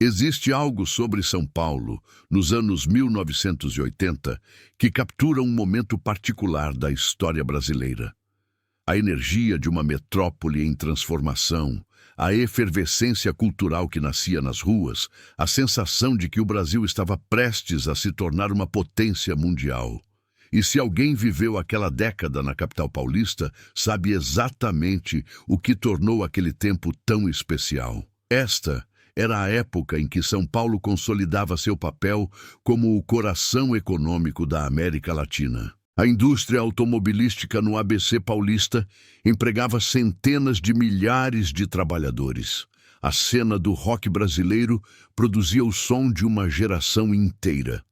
Existe algo sobre São Paulo, nos anos 1980, que captura um momento particular da história brasileira. A energia de uma metrópole em transformação, a efervescência cultural que nascia nas ruas, a sensação de que o Brasil estava prestes a se tornar uma potência mundial. E se alguém viveu aquela década na capital paulista, sabe exatamente o que tornou aquele tempo tão especial. Esta era a época em que São Paulo consolidava seu papel como o coração econômico da América Latina. A indústria automobilística no ABC paulista empregava centenas de milhares de trabalhadores. A cena do rock brasileiro produzia o som de uma geração inteira.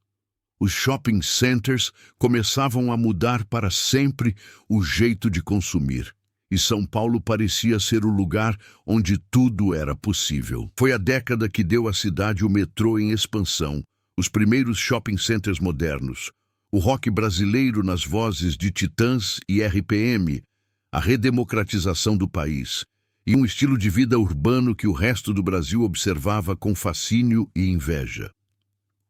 Os shopping centers começavam a mudar para sempre o jeito de consumir. E São Paulo parecia ser o lugar onde tudo era possível. Foi a década que deu à cidade o metrô em expansão, os primeiros shopping centers modernos, o rock brasileiro nas vozes de Titãs e RPM, a redemocratização do país, e um estilo de vida urbano que o resto do Brasil observava com fascínio e inveja.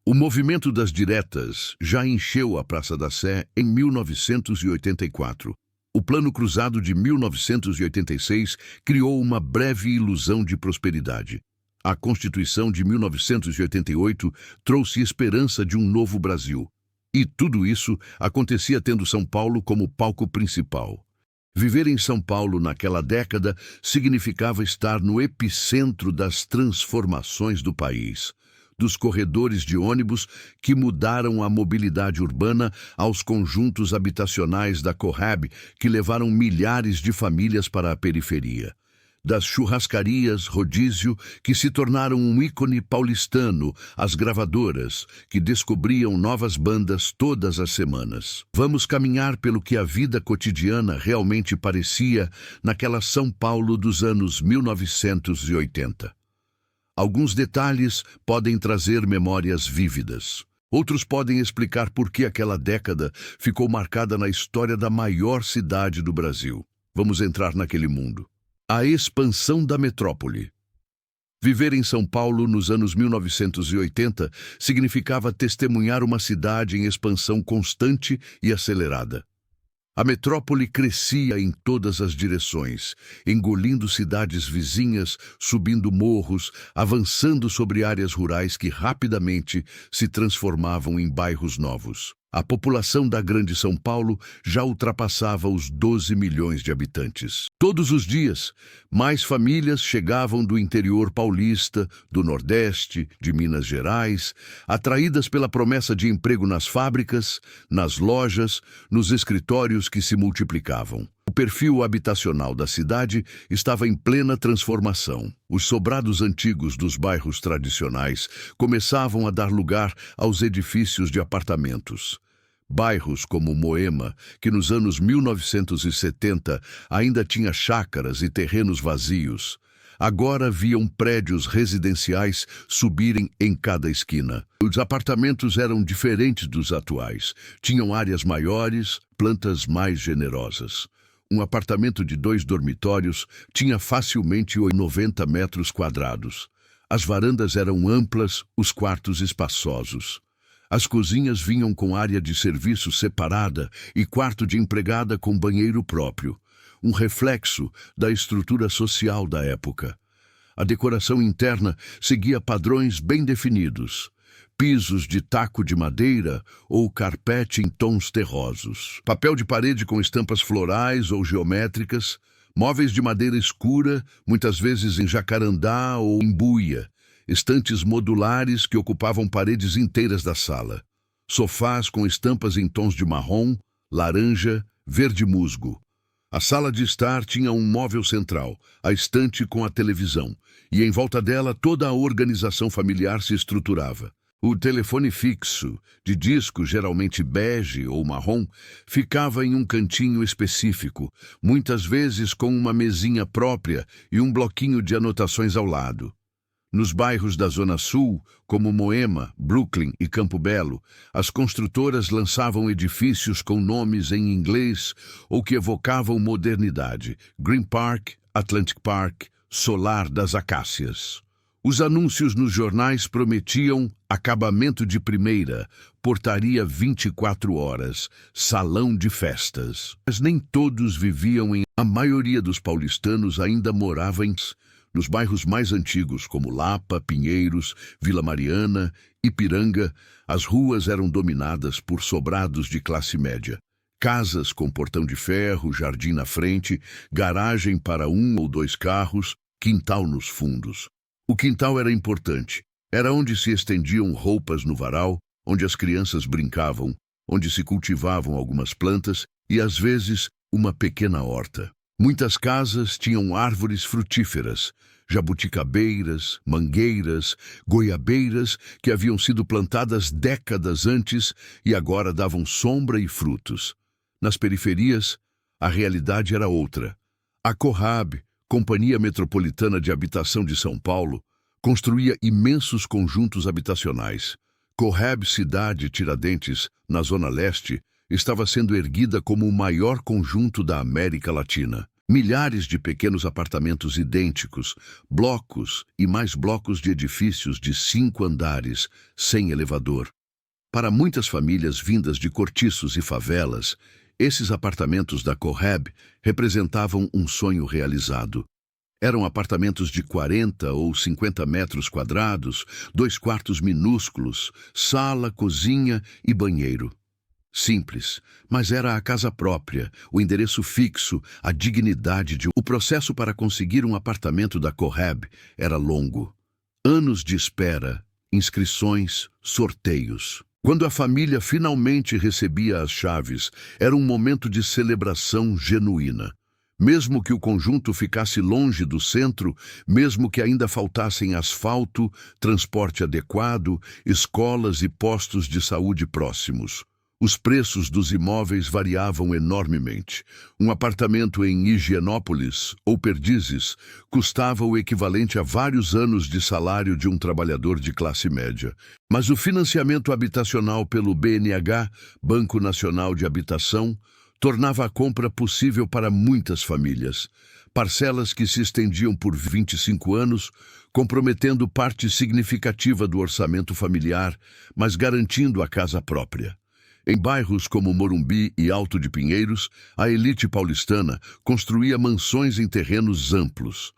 O movimento das diretas já encheu a Praça da Sé em 1984. O Plano Cruzado de 1986 criou uma breve ilusão de prosperidade. A Constituição de 1988 trouxe esperança de um novo Brasil. E tudo isso acontecia tendo São Paulo como palco principal. Viver em São Paulo naquela década significava estar no epicentro das transformações do país. Dos corredores de ônibus que mudaram a mobilidade urbana aos conjuntos habitacionais da Cohab que levaram milhares de famílias para a periferia. Das churrascarias rodízio que se tornaram um ícone paulistano, às gravadoras que descobriam novas bandas todas as semanas. Vamos caminhar pelo que a vida cotidiana realmente parecia naquela São Paulo dos anos 1980. Alguns detalhes podem trazer memórias vívidas. Outros podem explicar por que aquela década ficou marcada na história da maior cidade do Brasil. Vamos entrar naquele mundo. A expansão da metrópole. Viver em São Paulo nos anos 1980 significava testemunhar uma cidade em expansão constante e acelerada. A metrópole crescia em todas as direções, engolindo cidades vizinhas, subindo morros, avançando sobre áreas rurais que rapidamente se transformavam em bairros novos. A população da Grande São Paulo já ultrapassava os 12 milhões de habitantes. Todos os dias, mais famílias chegavam do interior paulista, do Nordeste, de Minas Gerais, atraídas pela promessa de emprego nas fábricas, nas lojas, nos escritórios que se multiplicavam. O perfil habitacional da cidade estava em plena transformação. Os sobrados antigos dos bairros tradicionais começavam a dar lugar aos edifícios de apartamentos. Bairros como Moema, que nos anos 1970 ainda tinha chácaras e terrenos vazios, agora viam prédios residenciais subirem em cada esquina. Os apartamentos eram diferentes dos atuais. Tinham áreas maiores, plantas mais generosas. Um apartamento de 2 dormitórios tinha facilmente 90 metros quadrados. As varandas eram amplas, os quartos espaçosos. As cozinhas vinham com área de serviço separada e quarto de empregada com banheiro próprio, um reflexo da estrutura social da época. A decoração interna seguia padrões bem definidos. Pisos de taco de madeira ou carpete em tons terrosos. Papel de parede com estampas florais ou geométricas. Móveis de madeira escura, muitas vezes em jacarandá ou embuia. Estantes modulares que ocupavam paredes inteiras da sala. Sofás com estampas em tons de marrom, laranja, verde musgo. A sala de estar tinha um móvel central, a estante com a televisão, e em volta dela toda a organização familiar se estruturava. O telefone fixo, de disco geralmente bege ou marrom, ficava em um cantinho específico, muitas vezes com uma mesinha própria e um bloquinho de anotações ao lado. Nos bairros da Zona Sul, como Moema, Brooklyn e Campo Belo, as construtoras lançavam edifícios com nomes em inglês ou que evocavam modernidade. Green Park, Atlantic Park, Solar das Acácias. Os anúncios nos jornais prometiam acabamento de primeira, portaria 24 horas, salão de festas. Mas nem todos viviam em... A maioria dos paulistanos ainda morava nos bairros mais antigos, como Lapa, Pinheiros, Vila Mariana, Ipiranga. As ruas eram dominadas por sobrados de classe média. Casas com portão de ferro, jardim na frente, garagem para 1 ou 2 carros, quintal nos fundos. O quintal era importante. Era onde se estendiam roupas no varal, onde as crianças brincavam, onde se cultivavam algumas plantas e, às vezes, uma pequena horta. Muitas casas tinham árvores frutíferas, jabuticabeiras, mangueiras, goiabeiras que haviam sido plantadas décadas antes e agora davam sombra e frutos. Nas periferias, a realidade era outra. A Corrab, Companhia Metropolitana de Habitação de São Paulo, construía imensos conjuntos habitacionais. Corrab Cidade Tiradentes, na Zona Leste, estava sendo erguida como o maior conjunto da América Latina. Milhares de pequenos apartamentos idênticos, blocos e mais blocos de edifícios de 5 andares, sem elevador. Para muitas famílias vindas de cortiços e favelas, esses apartamentos da Corrab representavam um sonho realizado. Eram apartamentos de 40 ou 50 metros quadrados, 2 quartos minúsculos, sala, cozinha e banheiro. Simples, mas era a casa própria, o endereço fixo, a dignidade de... O processo para conseguir um apartamento da Corrab era longo. Anos de espera, inscrições, sorteios. Quando a família finalmente recebia as chaves, era um momento de celebração genuína. Mesmo que o conjunto ficasse longe do centro, mesmo que ainda faltassem asfalto, transporte adequado, escolas e postos de saúde próximos. Os preços dos imóveis variavam enormemente. Um apartamento em Higienópolis ou Perdizes custava o equivalente a vários anos de salário de um trabalhador de classe média. Mas o financiamento habitacional pelo BNH, Banco Nacional de Habitação, tornava a compra possível para muitas famílias. Parcelas que se estendiam por 25 anos, comprometendo parte significativa do orçamento familiar, mas garantindo a casa própria. Em bairros como Morumbi e Alto de Pinheiros, a elite paulistana construía mansões em terrenos amplos.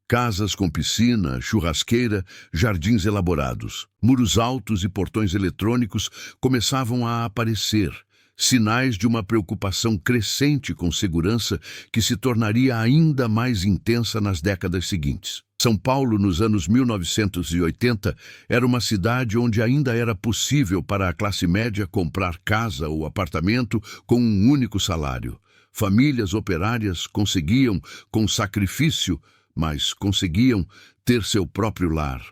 Casas com piscina, churrasqueira, jardins elaborados. Muros altos e portões eletrônicos começavam a aparecer, sinais de uma preocupação crescente com segurança que se tornaria ainda mais intensa nas décadas seguintes. São Paulo, nos anos 1980, era uma cidade onde ainda era possível para a classe média comprar casa ou apartamento com um único salário. Famílias operárias conseguiam, com sacrifício, mas conseguiam ter seu próprio lar.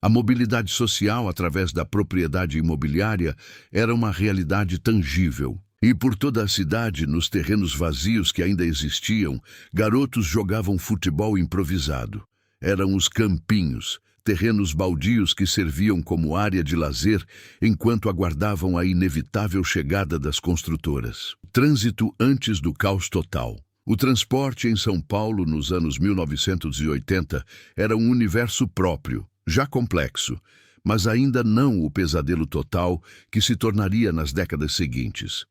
A mobilidade social através da propriedade imobiliária era uma realidade tangível. E por toda a cidade, nos terrenos vazios que ainda existiam, garotos jogavam futebol improvisado. Eram os campinhos, terrenos baldios que serviam como área de lazer enquanto aguardavam a inevitável chegada das construtoras. Trânsito antes do caos total. O transporte em São Paulo nos anos 1980 era um universo próprio, já complexo, mas ainda não o pesadelo total que se tornaria nas décadas seguintes.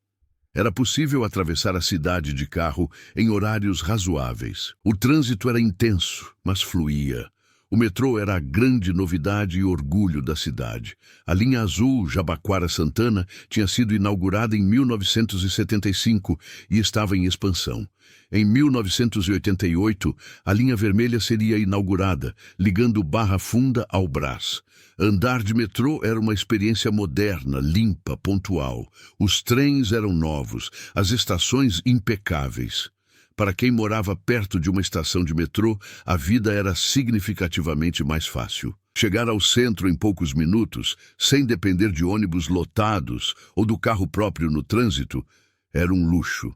Era possível atravessar a cidade de carro em horários razoáveis. O trânsito era intenso, mas fluía. O metrô era a grande novidade e orgulho da cidade. A linha azul Jabaquara-Santana tinha sido inaugurada em 1975 e estava em expansão. Em 1988, a linha vermelha seria inaugurada, ligando Barra Funda ao Brás. Andar de metrô era uma experiência moderna, limpa, pontual. Os trens eram novos, as estações impecáveis. Para quem morava perto de uma estação de metrô, a vida era significativamente mais fácil. Chegar ao centro em poucos minutos, sem depender de ônibus lotados ou do carro próprio no trânsito, era um luxo.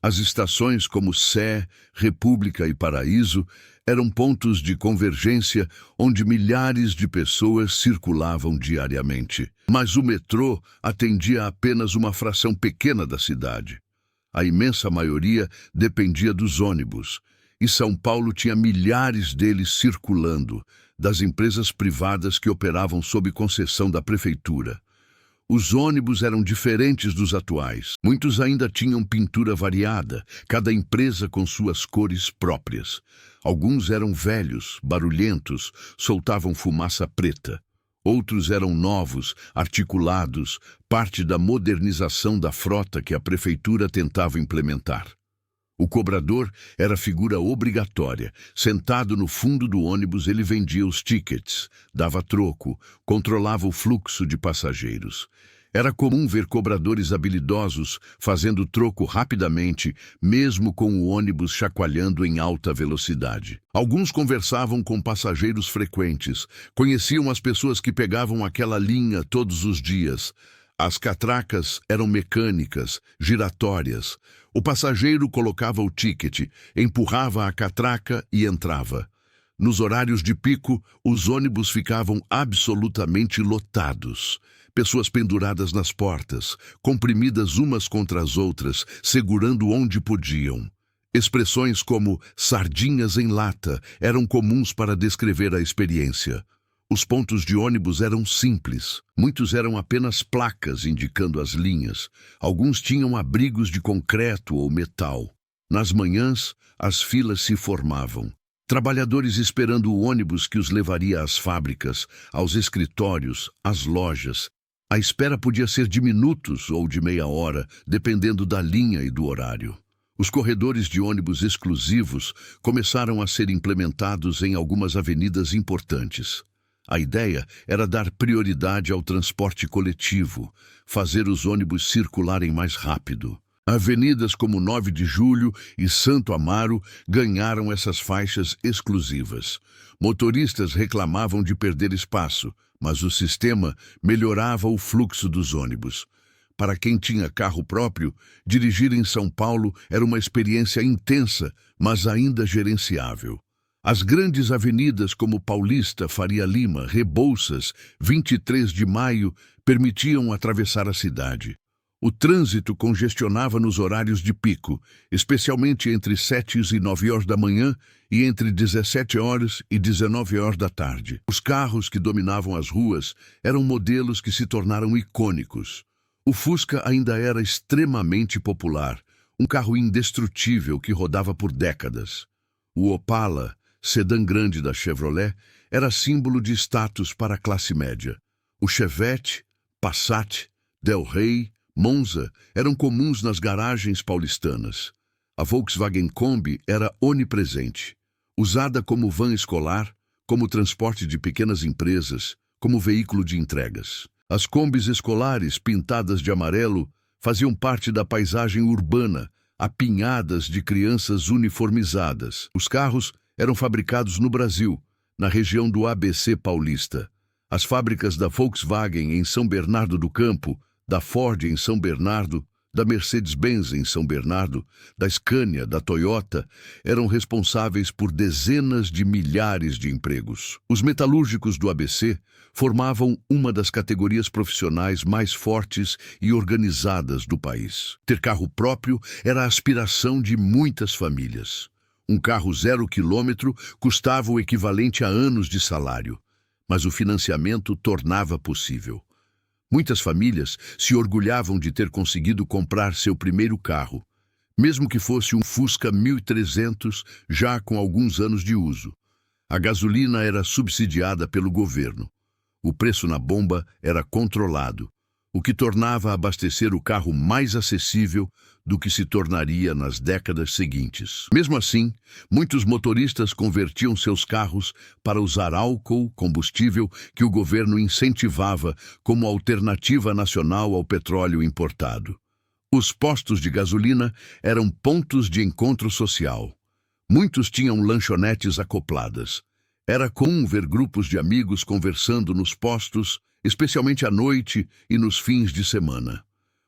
As estações como Sé, República e Paraíso eram pontos de convergência onde milhares de pessoas circulavam diariamente. Mas o metrô atendia apenas uma fração pequena da cidade. A imensa maioria dependia dos ônibus, e São Paulo tinha milhares deles circulando, das empresas privadas que operavam sob concessão da prefeitura. Os ônibus eram diferentes dos atuais. Muitos ainda tinham pintura variada, cada empresa com suas cores próprias. Alguns eram velhos, barulhentos, soltavam fumaça preta. Outros eram novos, articulados, parte da modernização da frota que a prefeitura tentava implementar. O cobrador era figura obrigatória. Sentado no fundo do ônibus, ele vendia os tickets, dava troco, controlava o fluxo de passageiros. Era comum ver cobradores habilidosos fazendo troco rapidamente, mesmo com o ônibus chacoalhando em alta velocidade. Alguns conversavam com passageiros frequentes, conheciam as pessoas que pegavam aquela linha todos os dias. As catracas eram mecânicas, giratórias. O passageiro colocava o ticket, empurrava a catraca e entrava. Nos horários de pico, os ônibus ficavam absolutamente lotados. Pessoas penduradas nas portas, comprimidas umas contra as outras, segurando onde podiam. Expressões como sardinhas em lata eram comuns para descrever a experiência. Os pontos de ônibus eram simples. Muitos eram apenas placas indicando as linhas. Alguns tinham abrigos de concreto ou metal. Nas manhãs, as filas se formavam. Trabalhadores esperando o ônibus que os levaria às fábricas, aos escritórios, às lojas. A espera podia ser de minutos ou de meia hora, dependendo da linha e do horário. Os corredores de ônibus exclusivos começaram a ser implementados em algumas avenidas importantes. A ideia era dar prioridade ao transporte coletivo, fazer os ônibus circularem mais rápido. Avenidas como 9 de Julho e Santo Amaro ganharam essas faixas exclusivas. Motoristas reclamavam de perder espaço, mas o sistema melhorava o fluxo dos ônibus. Para quem tinha carro próprio, dirigir em São Paulo era uma experiência intensa, mas ainda gerenciável. As grandes avenidas como Paulista, Faria Lima, Rebouças, 23 de Maio permitiam atravessar a cidade. O trânsito congestionava nos horários de pico, especialmente entre 7 e 9 horas da manhã e entre 17 horas e 19 horas da tarde. Os carros que dominavam as ruas eram modelos que se tornaram icônicos. O Fusca ainda era extremamente popular, um carro indestrutível que rodava por décadas. O Opala, sedã grande da Chevrolet, era símbolo de status para a classe média. O Chevette, Passat, Del Rey, Monza eram comuns nas garagens paulistanas. A Volkswagen Kombi era onipresente, usada como van escolar, como transporte de pequenas empresas, como veículo de entregas. As Kombis escolares, pintadas de amarelo, faziam parte da paisagem urbana, apinhadas de crianças uniformizadas. Os carros eram fabricados no Brasil, na região do ABC paulista. As fábricas da Volkswagen em São Bernardo do Campo, da Ford em São Bernardo, da Mercedes-Benz em São Bernardo, da Scania, da Toyota, eram responsáveis por dezenas de milhares de empregos. Os metalúrgicos do ABC formavam uma das categorias profissionais mais fortes e organizadas do país. Ter carro próprio era a aspiração de muitas famílias. Um carro 0 quilômetro custava o equivalente a anos de salário, mas o financiamento tornava possível. Muitas famílias se orgulhavam de ter conseguido comprar seu primeiro carro, mesmo que fosse um Fusca 1300 já com alguns anos de uso. A gasolina era subsidiada pelo governo. O preço na bomba era controlado, o que tornava abastecer o carro mais acessível do que se tornaria nas décadas seguintes. Mesmo assim, muitos motoristas convertiam seus carros para usar álcool, combustível que o governo incentivava como alternativa nacional ao petróleo importado. Os postos de gasolina eram pontos de encontro social. Muitos tinham lanchonetes acopladas. Era comum ver grupos de amigos conversando nos postos, especialmente à noite e nos fins de semana.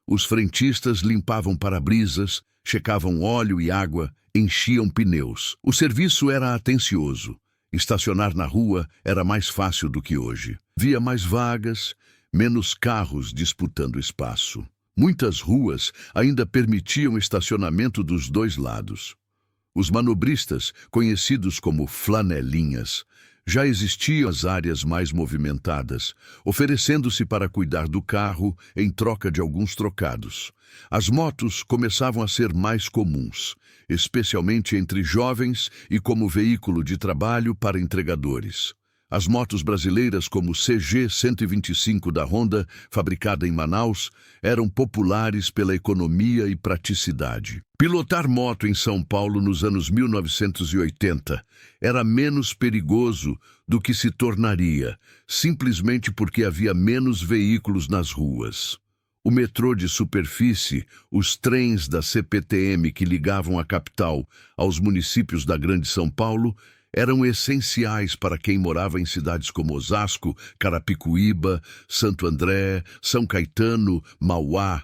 Os frentistas limpavam para-brisas, checavam óleo e água, enchiam pneus. O serviço era atencioso. Estacionar na rua era mais fácil do que hoje. Havia mais vagas, menos carros disputando espaço. Muitas ruas ainda permitiam estacionamento dos dois lados. Os manobristas, conhecidos como flanelinhas, Já existiam as áreas mais movimentadas, oferecendo-se para cuidar do carro em troca de alguns trocados. As motos começavam a ser mais comuns, especialmente entre jovens e como veículo de trabalho para entregadores. As motos brasileiras como o CG 125 da Honda, fabricada em Manaus, eram populares pela economia e praticidade. Pilotar moto em São Paulo nos anos 1980 era menos perigoso do que se tornaria, simplesmente porque havia menos veículos nas ruas. O metrô de superfície, os trens da CPTM que ligavam a capital aos municípios da Grande São Paulo, eram essenciais para quem morava em cidades como Osasco, Carapicuíba, Santo André, São Caetano, Mauá.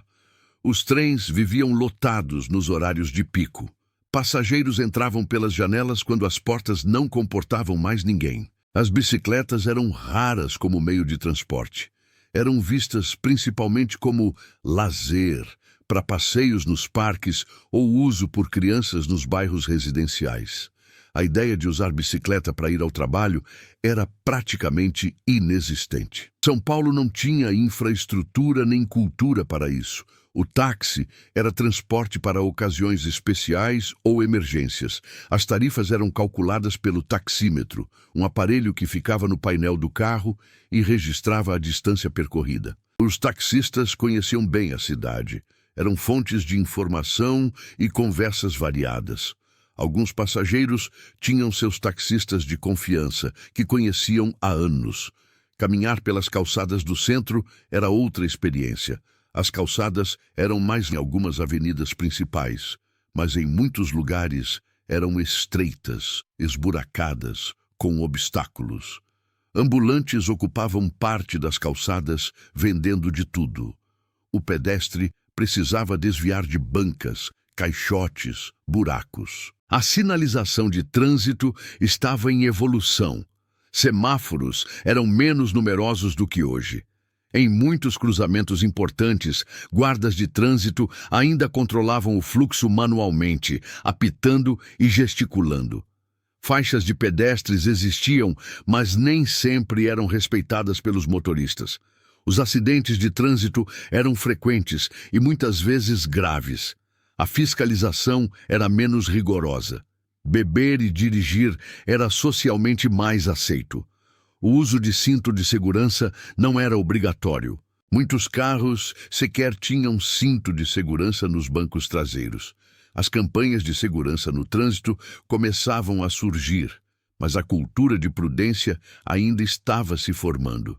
Os trens viviam lotados nos horários de pico. Passageiros entravam pelas janelas quando as portas não comportavam mais ninguém. As bicicletas eram raras como meio de transporte. Eram vistas principalmente como lazer, para passeios nos parques ou uso por crianças nos bairros residenciais. A ideia de usar bicicleta para ir ao trabalho era praticamente inexistente. São Paulo não tinha infraestrutura nem cultura para isso. O táxi era transporte para ocasiões especiais ou emergências. As tarifas eram calculadas pelo taxímetro, um aparelho que ficava no painel do carro e registrava a distância percorrida. Os taxistas conheciam bem a cidade. Eram fontes de informação e conversas variadas. Alguns passageiros tinham seus taxistas de confiança, que conheciam há anos. Caminhar pelas calçadas do centro era outra experiência. As calçadas eram mais em algumas avenidas principais, mas em muitos lugares eram estreitas, esburacadas, com obstáculos. Ambulantes ocupavam parte das calçadas, vendendo de tudo. O pedestre precisava desviar de bancas, caixotes, buracos. A sinalização de trânsito estava em evolução. Semáforos eram menos numerosos do que hoje. Em muitos cruzamentos importantes, guardas de trânsito ainda controlavam o fluxo manualmente, apitando e gesticulando. Faixas de pedestres existiam, mas nem sempre eram respeitadas pelos motoristas. Os acidentes de trânsito eram frequentes e muitas vezes graves. A fiscalização era menos rigorosa. Beber e dirigir era socialmente mais aceito. O uso de cinto de segurança não era obrigatório. Muitos carros sequer tinham cinto de segurança nos bancos traseiros. As campanhas de segurança no trânsito começavam a surgir, mas a cultura de prudência ainda estava se formando.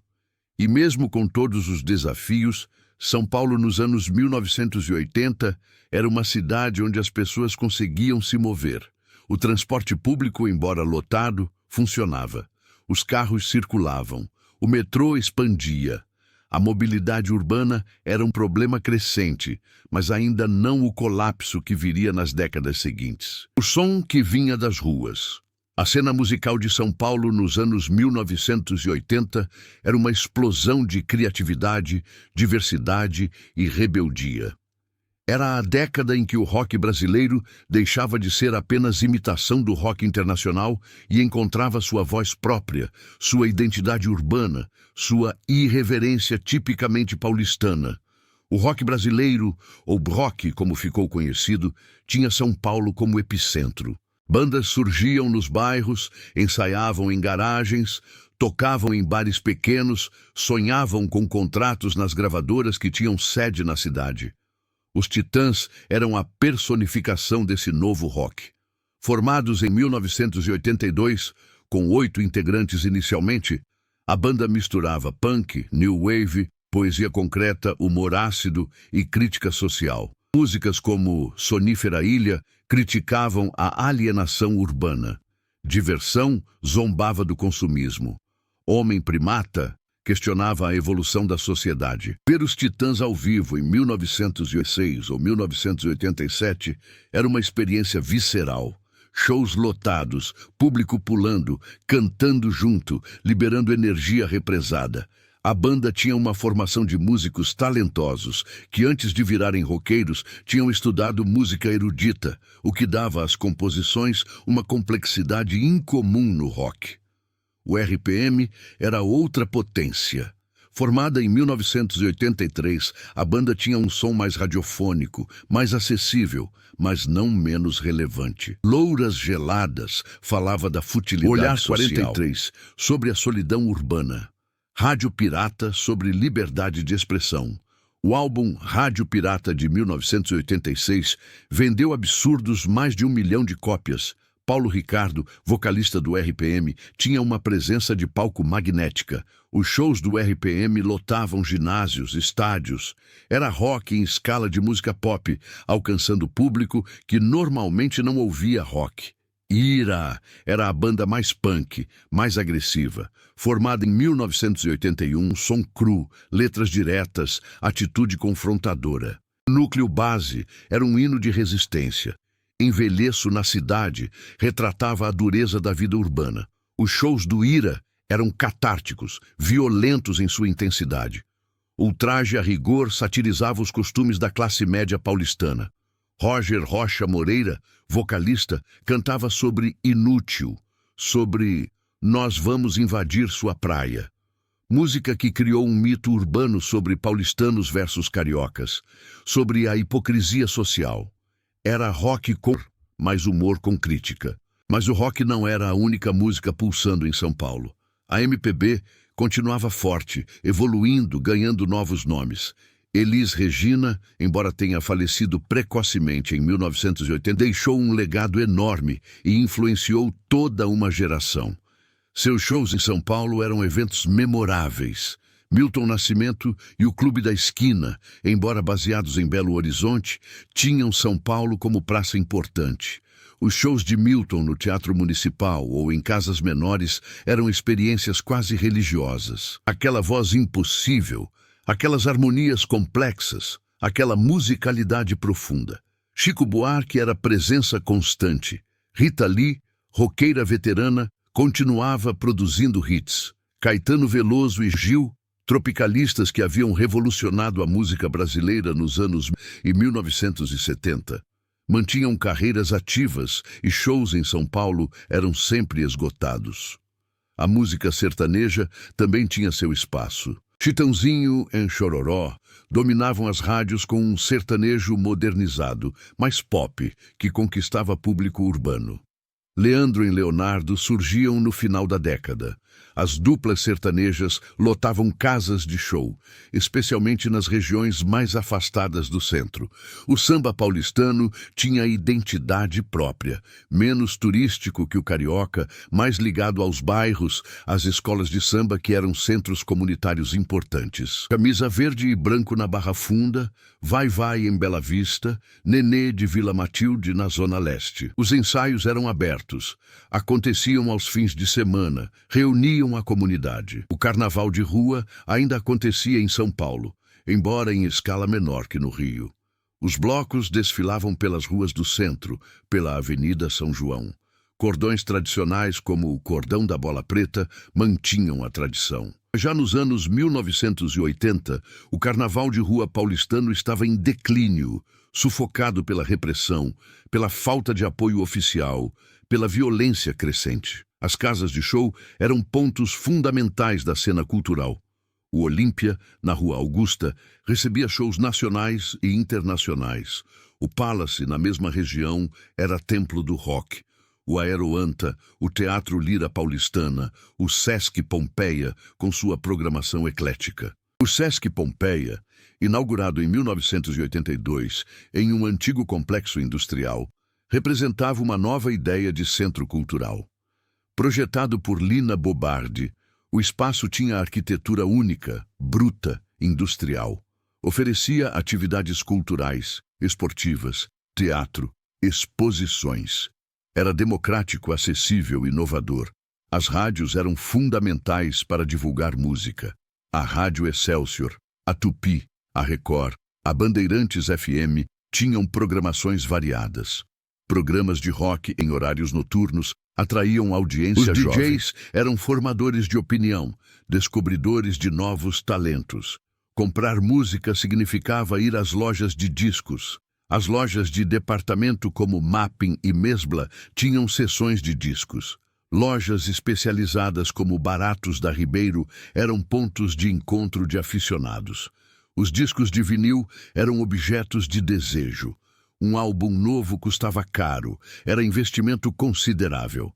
E mesmo com todos os desafios, São Paulo nos anos 1980 era uma cidade onde as pessoas conseguiam se mover. O transporte público, embora lotado, funcionava. Os carros circulavam. O metrô expandia. A mobilidade urbana era um problema crescente, mas ainda não o colapso que viria nas décadas seguintes. O som que vinha das ruas. A cena musical de São Paulo nos anos 1980 era uma explosão de criatividade, diversidade e rebeldia. Era a década em que o rock brasileiro deixava de ser apenas imitação do rock internacional e encontrava sua voz própria, sua identidade urbana, sua irreverência tipicamente paulistana. O rock brasileiro, ou rock como ficou conhecido, tinha São Paulo como epicentro. Bandas surgiam nos bairros, ensaiavam em garagens, tocavam em bares pequenos, sonhavam com contratos nas gravadoras que tinham sede na cidade. Os Titãs eram a personificação desse novo rock. Formados em 1982, com 8 integrantes inicialmente, a banda misturava punk, new wave, poesia concreta, humor ácido e crítica social. Músicas como Sonífera Ilha criticavam a alienação urbana. Diversão zombava do consumismo. Homem Primata questionava a evolução da sociedade. Ver os Titãs ao vivo em 1906 ou 1987 era uma experiência visceral. Shows lotados, público pulando, cantando junto, liberando energia represada. A banda tinha uma formação de músicos talentosos que, antes de virarem roqueiros, tinham estudado música erudita, o que dava às composições uma complexidade incomum no rock. O RPM era outra potência. Formada em 1983, a banda tinha um som mais radiofônico, mais acessível, mas não menos relevante. Louras Geladas falava da futilidade Olhar social. 43, Sobre a solidão urbana. Rádio Pirata sobre liberdade de expressão. O álbum Rádio Pirata de 1986 vendeu absurdos mais de 1 milhão de cópias. Paulo Ricardo, vocalista do RPM, tinha uma presença de palco magnética. Os shows do RPM lotavam ginásios, estádios. Era rock em escala de música pop, alcançando público que normalmente não ouvia rock. Ira era a banda mais punk, mais agressiva. Formada em 1981, som cru, letras diretas, atitude confrontadora. O núcleo base era um hino de resistência. Envelheço na Cidade retratava a dureza da vida urbana. Os shows do Ira eram catárticos, violentos em sua intensidade. Ultraje a rigor satirizava os costumes da classe média paulistana. Roger Rocha Moreira, vocalista, cantava sobre inútil, sobre nós vamos invadir sua praia. Música que criou um mito urbano sobre paulistanos versus cariocas, sobre a hipocrisia social. Era rock com mais humor com crítica. Mas o rock não era a única música pulsando em São Paulo. A MPB continuava forte, evoluindo, ganhando novos nomes. Elis Regina, embora tenha falecido precocemente em 1980, deixou um legado enorme e influenciou toda uma geração. Seus shows em São Paulo eram eventos memoráveis. Milton Nascimento e o Clube da Esquina, embora baseados em Belo Horizonte, tinham São Paulo como praça importante. Os shows de Milton no Teatro Municipal ou em casas menores eram experiências quase religiosas. Aquela voz impossível, aquelas harmonias complexas, aquela musicalidade profunda. Chico Buarque era presença constante. Rita Lee, roqueira veterana, continuava produzindo hits. Caetano Veloso e Gil, tropicalistas que haviam revolucionado a música brasileira nos anos 1970, mantinham carreiras ativas e shows em São Paulo eram sempre esgotados. A música sertaneja também tinha seu espaço. Chitãozinho e Chororó dominavam as rádios com um sertanejo modernizado, mais pop, que conquistava público urbano. Leandro e Leonardo surgiam no final da década. As duplas sertanejas lotavam casas de show, especialmente nas regiões mais afastadas do centro. O samba paulistano tinha identidade própria, menos turístico que o carioca, mais ligado aos bairros, às escolas de samba que eram centros comunitários importantes. Camisa verde e branco na Barra Funda, Vai Vai em Bela Vista, Nenê de Vila Matilde na Zona Leste. Os ensaios eram abertos, aconteciam aos fins de semana, reuniam a comunidade. O carnaval de rua ainda acontecia em São Paulo, embora em escala menor que no Rio. Os blocos desfilavam pelas ruas do centro, pela Avenida São João. Cordões tradicionais como o Cordão da Bola Preta mantinham a tradição. Já nos anos 1980, o carnaval de rua paulistano estava em declínio, sufocado pela repressão, pela falta de apoio oficial, pela violência crescente. As casas de show eram pontos fundamentais da cena cultural. O Olímpia, na Rua Augusta, recebia shows nacionais e internacionais. O Palace, na mesma região, era templo do rock. O Aeroanta, o Teatro Lira Paulistana, o Sesc Pompeia, com sua programação eclética. O Sesc Pompeia, inaugurado em 1982 em um antigo complexo industrial, representava uma nova ideia de centro cultural. Projetado por Lina Bobardi, o espaço tinha arquitetura única, bruta, industrial. Oferecia atividades culturais, esportivas, teatro, exposições. Era democrático, acessível e inovador. As rádios eram fundamentais para divulgar música. A Rádio Excelsior, a Tupi, a Record, a Bandeirantes FM tinham programações variadas. Programas de rock em horários noturnos atraíam audiência jovem. Os DJs eram formadores de opinião, descobridores de novos talentos. Comprar música significava ir às lojas de discos. As lojas de departamento como Mapping e Mesbla tinham seções de discos. Lojas especializadas como Baratos da Ribeiro eram pontos de encontro de aficionados. Os discos de vinil eram objetos de desejo. Um álbum novo custava caro, era investimento considerável.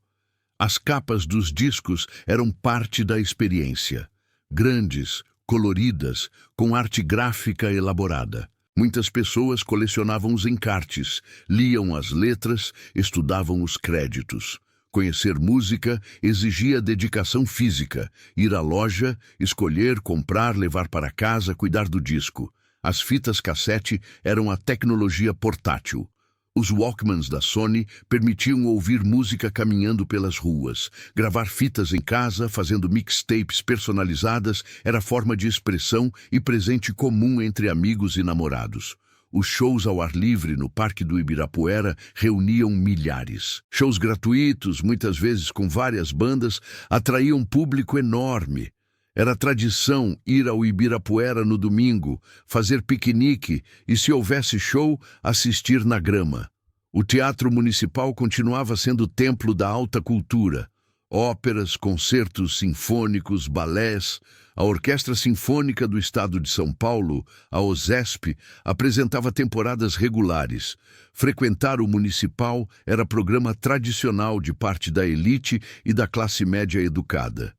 As capas dos discos eram parte da experiência. Grandes, coloridas, com arte gráfica elaborada. Muitas pessoas colecionavam os encartes, liam as letras, estudavam os créditos. Conhecer música exigia dedicação física, ir à loja, escolher, comprar, levar para casa, cuidar do disco. As fitas cassete eram a tecnologia portátil. Os Walkmans da Sony permitiam ouvir música caminhando pelas ruas. Gravar fitas em casa, fazendo mixtapes personalizadas, era forma de expressão e presente comum entre amigos e namorados. Os shows ao ar livre no Parque do Ibirapuera reuniam milhares. Shows gratuitos, muitas vezes com várias bandas, atraíam um público enorme. Era tradição ir ao Ibirapuera no domingo, fazer piquenique e, se houvesse show, assistir na grama. O Teatro Municipal continuava sendo o templo da alta cultura. Óperas, concertos sinfônicos, balés. A Orquestra Sinfônica do Estado de São Paulo, a OSESP, apresentava temporadas regulares. Frequentar o Municipal era programa tradicional de parte da elite e da classe média educada.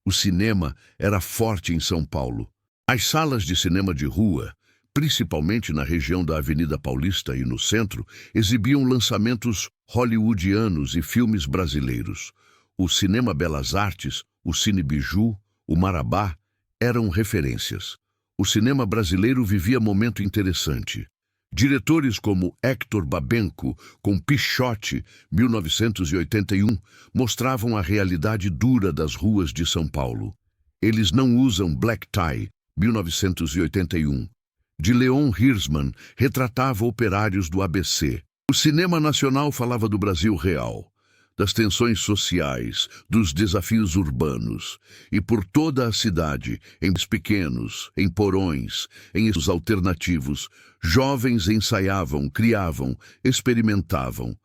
O cinema era forte em São Paulo. As salas de cinema de rua, principalmente na região da Avenida Paulista e no centro, exibiam lançamentos hollywoodianos e filmes brasileiros. O Cinema Belas Artes, o Cine Biju, o Marabá eram referências. O cinema brasileiro vivia momento interessante. Diretores como Hector Babenco, com Pichote, 1981, mostravam a realidade dura das ruas de São Paulo. Eles não usam black tie, 1981. De Leon Hirschman retratava operários do ABC. O cinema nacional falava do Brasil real, das tensões sociais, dos desafios urbanos, e por toda a cidade, em pequenos, em porões, em espaços alternativos, jovens ensaiavam, criavam, experimentavam.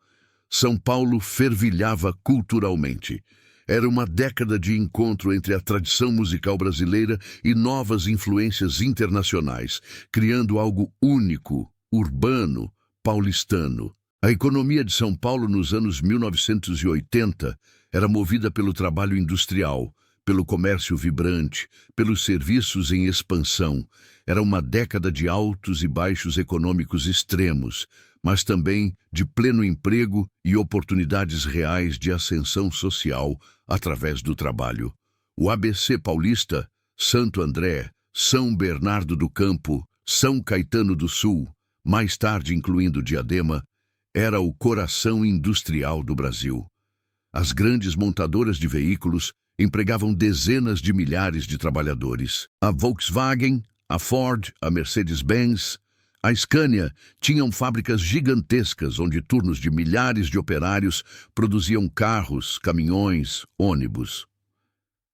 São Paulo fervilhava culturalmente. Era uma década de encontro entre a tradição musical brasileira e novas influências internacionais, criando algo único, urbano, paulistano. A economia de São Paulo nos anos 1980 era movida pelo trabalho industrial, pelo comércio vibrante, pelos serviços em expansão. Era uma década de altos e baixos econômicos extremos, mas também de pleno emprego e oportunidades reais de ascensão social através do trabalho. O ABC paulista, Santo André, São Bernardo do Campo, São Caetano do Sul, mais tarde incluindo Diadema, era o coração industrial do Brasil. As grandes montadoras de veículos empregavam dezenas de milhares de trabalhadores. A Volkswagen, a Ford, a Mercedes-Benz, a Scania tinham fábricas gigantescas onde turnos de milhares de operários produziam carros, caminhões, ônibus.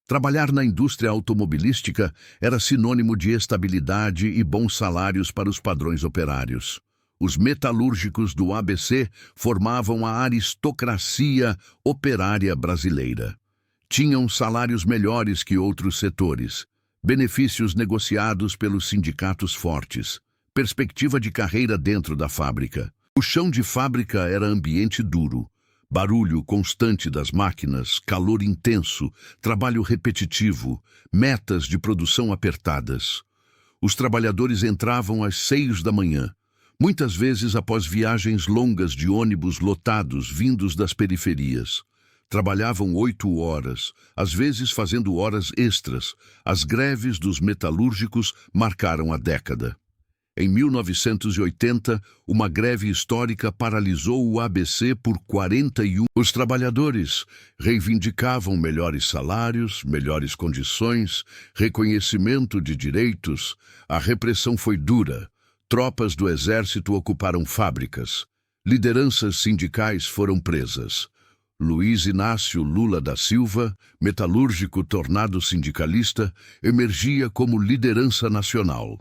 Trabalhar na indústria automobilística era sinônimo de estabilidade e bons salários para os padrões operários. Os metalúrgicos do ABC formavam a aristocracia operária brasileira. Tinham salários melhores que outros setores, benefícios negociados pelos sindicatos fortes, perspectiva de carreira dentro da fábrica. O chão de fábrica era ambiente duro, barulho constante das máquinas, calor intenso, trabalho repetitivo, metas de produção apertadas. Os trabalhadores entravam às 6 da manhã, muitas vezes após viagens longas de ônibus lotados vindos das periferias. Trabalhavam 8 horas, às vezes fazendo horas extras. As greves dos metalúrgicos marcaram a década. Em 1980, uma greve histórica paralisou o ABC por 41. Os trabalhadores reivindicavam melhores salários, melhores condições, reconhecimento de direitos. A repressão foi dura. Tropas do exército ocuparam fábricas. Lideranças sindicais foram presas. Luiz Inácio Lula da Silva, metalúrgico tornado sindicalista, emergia como liderança nacional.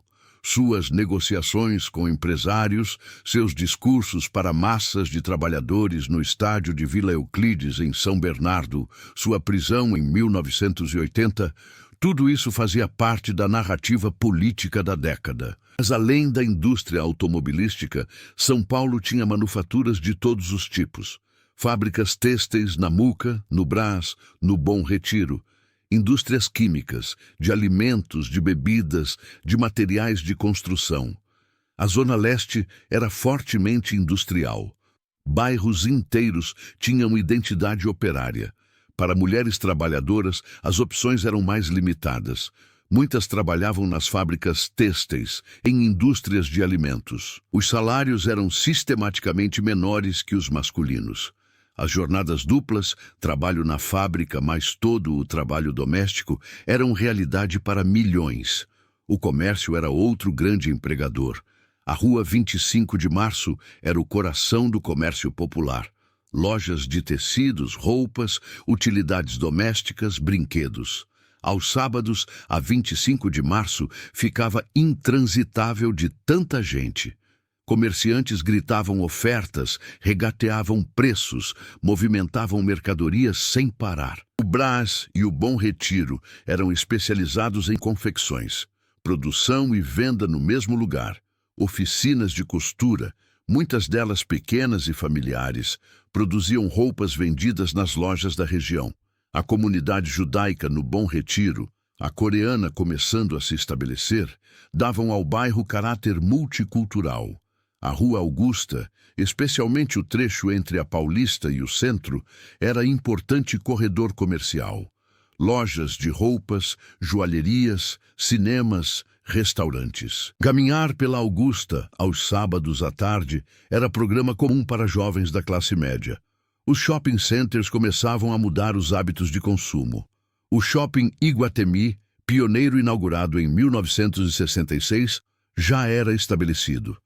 Suas negociações com empresários, seus discursos para massas de trabalhadores no estádio de Vila Euclides, em São Bernardo, sua prisão em 1980, tudo isso fazia parte da narrativa política da década. Mas além da indústria automobilística, São Paulo tinha manufaturas de todos os tipos. Fábricas têxteis na Muca, no Brás, no Bom Retiro. Indústrias químicas, de alimentos, de bebidas, de materiais de construção. A Zona Leste era fortemente industrial. Bairros inteiros tinham identidade operária. Para mulheres trabalhadoras, as opções eram mais limitadas. Muitas trabalhavam nas fábricas têxteis, em indústrias de alimentos. Os salários eram sistematicamente menores que os masculinos. As jornadas duplas, trabalho na fábrica mais todo o trabalho doméstico, eram realidade para milhões. O comércio era outro grande empregador. A Rua 25 de Março era o coração do comércio popular. Lojas de tecidos, roupas, utilidades domésticas, brinquedos. Aos sábados, a 25 de março, ficava intransitável de tanta gente. Comerciantes gritavam ofertas, regateavam preços, movimentavam mercadorias sem parar. O Brás e o Bom Retiro eram especializados em confecções, produção e venda no mesmo lugar, oficinas de costura, muitas delas pequenas e familiares, produziam roupas vendidas nas lojas da região. A comunidade judaica no Bom Retiro, a coreana começando a se estabelecer, davam ao bairro caráter multicultural. A Rua Augusta, especialmente o trecho entre a Paulista e o centro, era importante corredor comercial. Lojas de roupas, joalherias, cinemas, restaurantes. Caminhar pela Augusta, aos sábados à tarde, era programa comum para jovens da classe média. Os shopping centers começavam a mudar os hábitos de consumo. O shopping Iguatemi, pioneiro inaugurado em 1966, já era estabelecido.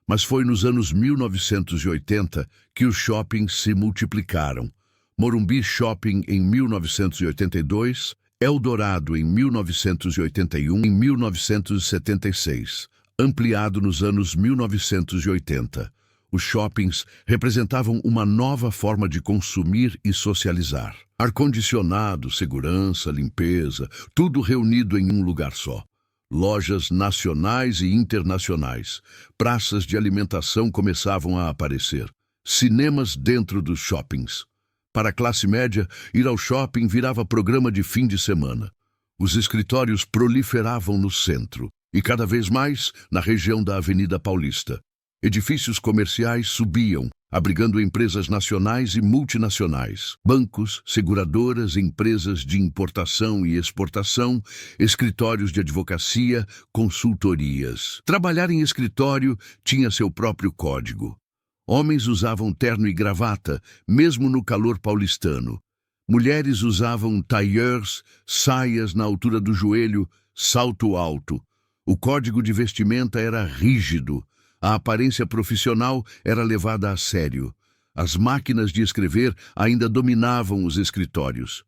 Mas foi nos anos 1980 que os shoppings se multiplicaram. Morumbi Shopping em 1982, Eldorado em 1981 e 1976, ampliado nos anos 1980. Os shoppings representavam uma nova forma de consumir e socializar. Ar-condicionado, segurança, limpeza, tudo reunido em um lugar só. Lojas nacionais e internacionais, praças de alimentação começavam a aparecer, cinemas dentro dos shoppings. Para a classe média, ir ao shopping virava programa de fim de semana. Os escritórios proliferavam no centro e cada vez mais na região da Avenida Paulista. Edifícios comerciais subiam, abrigando empresas nacionais e multinacionais, bancos, seguradoras, empresas de importação e exportação, escritórios de advocacia, consultorias. Trabalhar em escritório tinha seu próprio código. Homens usavam terno e gravata, mesmo no calor paulistano. Mulheres usavam tailleurs, saias na altura do joelho, salto alto. O código de vestimenta era rígido. A aparência profissional era levada a sério. As máquinas de escrever ainda dominavam os escritórios.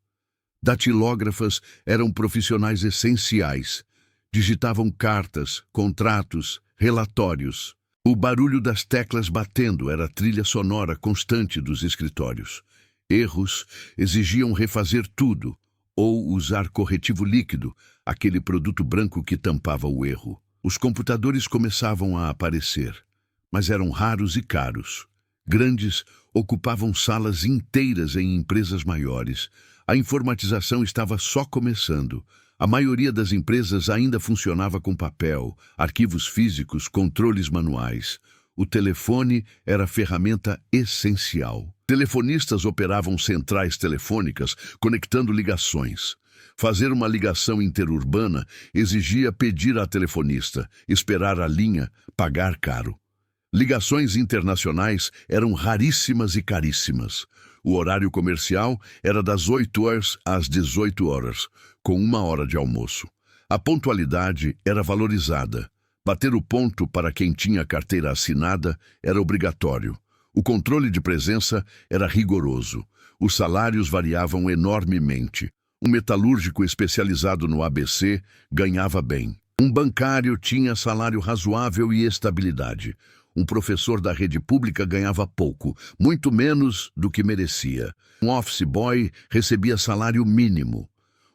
Datilógrafas eram profissionais essenciais. Digitavam cartas, contratos, relatórios. O barulho das teclas batendo era a trilha sonora constante dos escritórios. Erros exigiam refazer tudo, ou usar corretivo líquido, aquele produto branco que tampava o erro. Os computadores começavam a aparecer, mas eram raros e caros. Grandes ocupavam salas inteiras em empresas maiores. A informatização estava só começando. A maioria das empresas ainda funcionava com papel, arquivos físicos, controles manuais. O telefone era a ferramenta essencial. Telefonistas operavam centrais telefônicas, conectando ligações. Fazer uma ligação interurbana exigia pedir à telefonista, esperar a linha, pagar caro. Ligações internacionais eram raríssimas e caríssimas. O horário comercial era das 8 horas às 18 horas, com 1 hora de almoço. A pontualidade era valorizada. Bater o ponto para quem tinha carteira assinada era obrigatório. O controle de presença era rigoroso. Os salários variavam enormemente. Um metalúrgico especializado no ABC ganhava bem. Um bancário tinha salário razoável e estabilidade. Um professor da rede pública ganhava pouco, muito menos do que merecia. Um office boy recebia salário mínimo.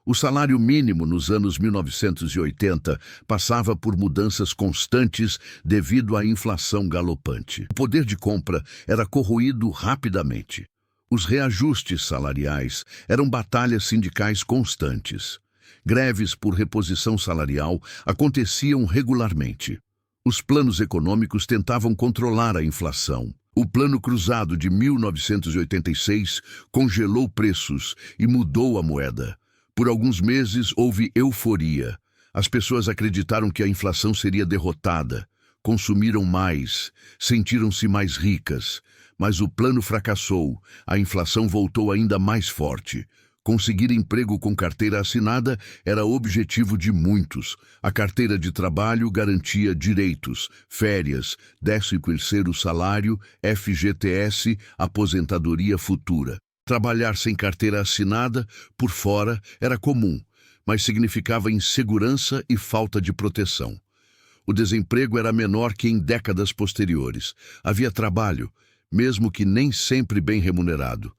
O salário mínimo nos anos 1980 passava por mudanças constantes devido à inflação galopante. O poder de compra era corroído rapidamente. Os reajustes salariais eram batalhas sindicais constantes. Greves por reposição salarial aconteciam regularmente. Os planos econômicos tentavam controlar a inflação. O Plano Cruzado de 1986 congelou preços e mudou a moeda. Por alguns meses houve euforia. As pessoas acreditaram que a inflação seria derrotada. Consumiram mais, sentiram-se mais ricas. Mas o plano fracassou. A inflação voltou ainda mais forte. Conseguir emprego com carteira assinada era objetivo de muitos. A carteira de trabalho garantia direitos, férias, 13º salário, FGTS, aposentadoria futura. Trabalhar sem carteira assinada, por fora, era comum, mas significava insegurança e falta de proteção. O desemprego era menor que em décadas posteriores. Havia trabalho, mesmo que nem sempre bem remunerado.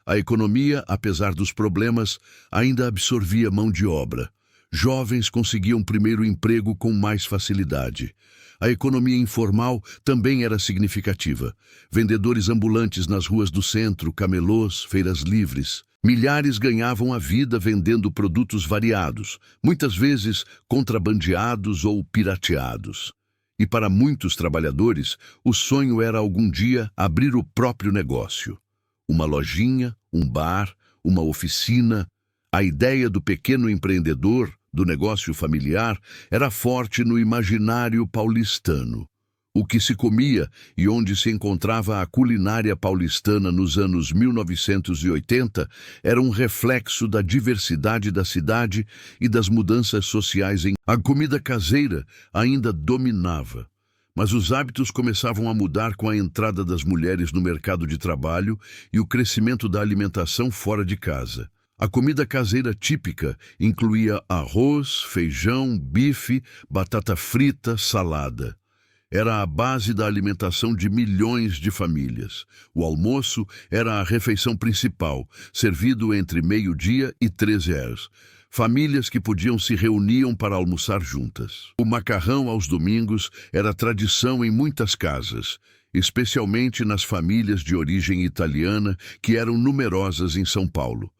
A economia, apesar dos problemas, ainda absorvia mão de obra. Jovens conseguiam primeiro emprego com mais facilidade. A economia informal também era significativa. Vendedores ambulantes nas ruas do centro, camelôs, feiras livres. Milhares ganhavam a vida vendendo produtos variados, muitas vezes contrabandeados ou pirateados. E para muitos trabalhadores, o sonho era algum dia abrir o próprio negócio. Uma lojinha, um bar, uma oficina. A ideia do pequeno empreendedor, do negócio familiar, era forte no imaginário paulistano. O que se comia e onde se encontrava a culinária paulistana nos anos 1980 era um reflexo da diversidade da cidade e das mudanças sociais. A comida caseira ainda dominava. Mas os hábitos começavam a mudar com a entrada das mulheres no mercado de trabalho e o crescimento da alimentação fora de casa. A comida caseira típica incluía arroz, feijão, bife, batata frita, salada. Era a base da alimentação de milhões de famílias. O almoço era a refeição principal, servido entre meio-dia e 13 horas. Famílias que podiam se reuniam para almoçar juntas. O macarrão aos domingos era tradição em muitas casas, especialmente nas famílias de origem italiana que eram numerosas em São Paulo.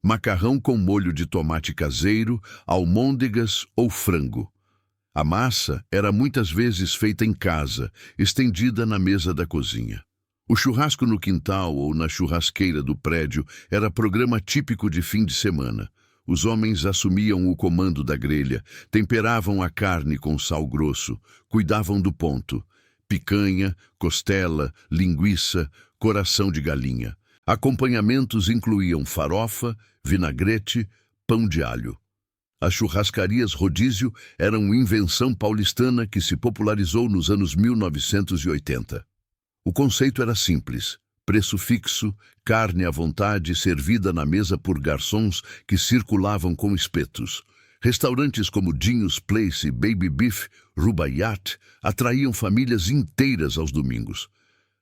Macarrão com molho de tomate caseiro, almôndegas ou frango. A massa era muitas vezes feita em casa, estendida na mesa da cozinha. O churrasco no quintal ou na churrasqueira do prédio era programa típico de fim de semana. Os homens assumiam o comando da grelha, temperavam a carne com sal grosso, cuidavam do ponto. Picanha, costela, linguiça, coração de galinha. Acompanhamentos incluíam farofa, vinagrete, pão de alho. As churrascarias rodízio eram invenção paulistana que se popularizou nos anos 1980. O conceito era simples. Preço fixo, carne à vontade servida na mesa por garçons que circulavam com espetos. Restaurantes como Dinho's Place e Baby Beef, Rubaiyat atraíam famílias inteiras aos domingos.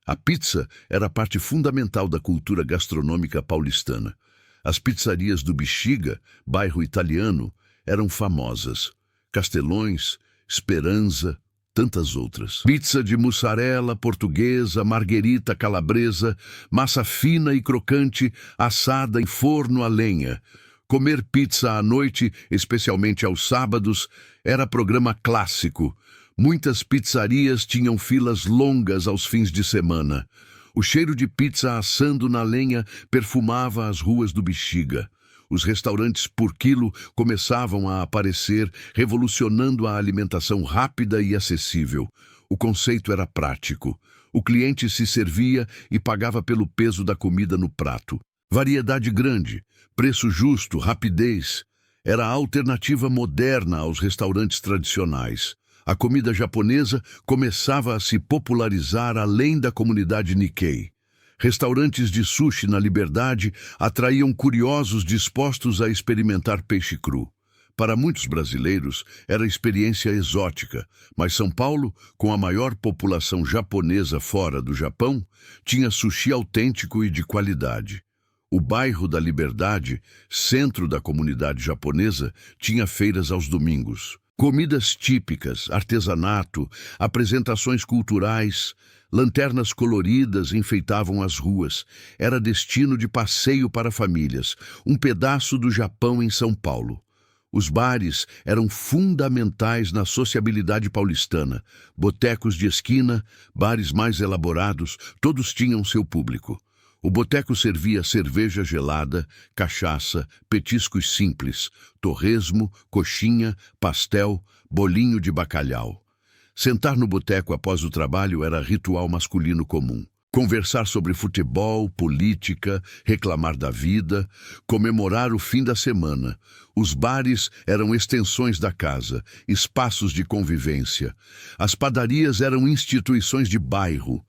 A pizza era parte fundamental da cultura gastronômica paulistana. As pizzarias do Bexiga, bairro italiano, eram famosas. Castelões, Speranza, tantas outras. Pizza de mussarela, portuguesa, marguerita, calabresa, massa fina e crocante, assada em forno a lenha. Comer pizza à noite, especialmente aos sábados, era programa clássico. Muitas pizzarias tinham filas longas aos fins de semana. O cheiro de pizza assando na lenha perfumava as ruas do Bexiga. Os restaurantes por quilo começavam a aparecer, revolucionando a alimentação rápida e acessível. O conceito era prático. O cliente se servia e pagava pelo peso da comida no prato. Variedade grande, preço justo, rapidez. Era a alternativa moderna aos restaurantes tradicionais. A comida japonesa começava a se popularizar além da comunidade Nikkei. Restaurantes de sushi na Liberdade atraíam curiosos dispostos a experimentar peixe cru. Para muitos brasileiros, era experiência exótica, mas São Paulo, com a maior população japonesa fora do Japão, tinha sushi autêntico e de qualidade. O bairro da Liberdade, centro da comunidade japonesa, tinha feiras aos domingos. Comidas típicas, artesanato, apresentações culturais, lanternas coloridas enfeitavam as ruas. Era destino de passeio para famílias, um pedaço do Japão em São Paulo. Os bares eram fundamentais na sociabilidade paulistana. Botecos de esquina, bares mais elaborados, todos tinham seu público. O boteco servia cerveja gelada, cachaça, petiscos simples, torresmo, coxinha, pastel, bolinho de bacalhau. Sentar no boteco após o trabalho era ritual masculino comum. Conversar sobre futebol, política, reclamar da vida, comemorar o fim da semana. Os bares eram extensões da casa, espaços de convivência. As padarias eram instituições de bairro.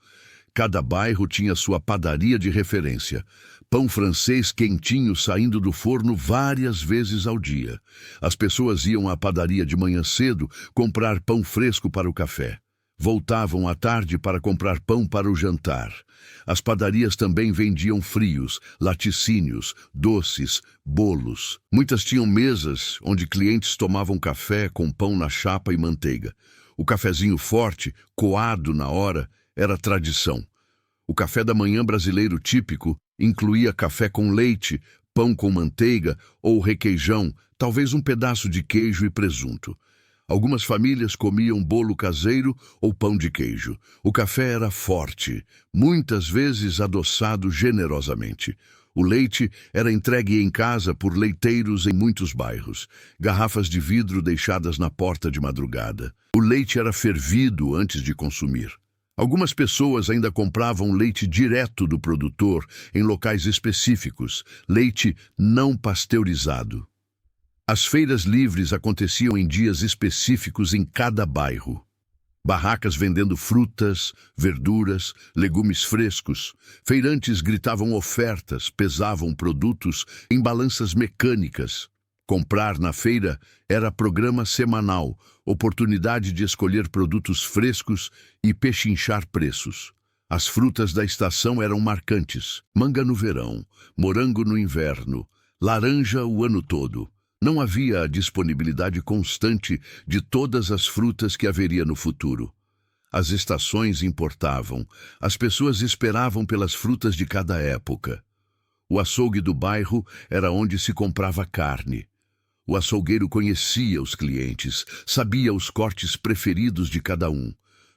Cada bairro tinha sua padaria de referência. Pão francês quentinho saindo do forno várias vezes ao dia. As pessoas iam à padaria de manhã cedo comprar pão fresco para o café. Voltavam à tarde para comprar pão para o jantar. As padarias também vendiam frios, laticínios, doces, bolos. Muitas tinham mesas onde clientes tomavam café com pão na chapa e manteiga. O cafezinho forte, coado na hora, era tradição. O café da manhã brasileiro típico incluía café com leite, pão com manteiga ou requeijão, talvez um pedaço de queijo e presunto. Algumas famílias comiam bolo caseiro ou pão de queijo. O café era forte, muitas vezes adoçado generosamente. O leite era entregue em casa por leiteiros em muitos bairros. Garrafas de vidro deixadas na porta de madrugada. O leite era fervido antes de consumir. Algumas pessoas ainda compravam leite direto do produtor em locais específicos, leite não pasteurizado. As feiras livres aconteciam em dias específicos em cada bairro. Barracas vendendo frutas, verduras, legumes frescos. Feirantes gritavam ofertas, pesavam produtos em balanças mecânicas. Comprar na feira era programa semanal, oportunidade de escolher produtos frescos e pechinchar preços. As frutas da estação eram marcantes: manga no verão, morango no inverno, laranja o ano todo. Não havia a disponibilidade constante de todas as frutas que haveria no futuro. As estações importavam, as pessoas esperavam pelas frutas de cada época. O açougue do bairro era onde se comprava carne. O açougueiro conhecia os clientes, sabia os cortes preferidos de cada um.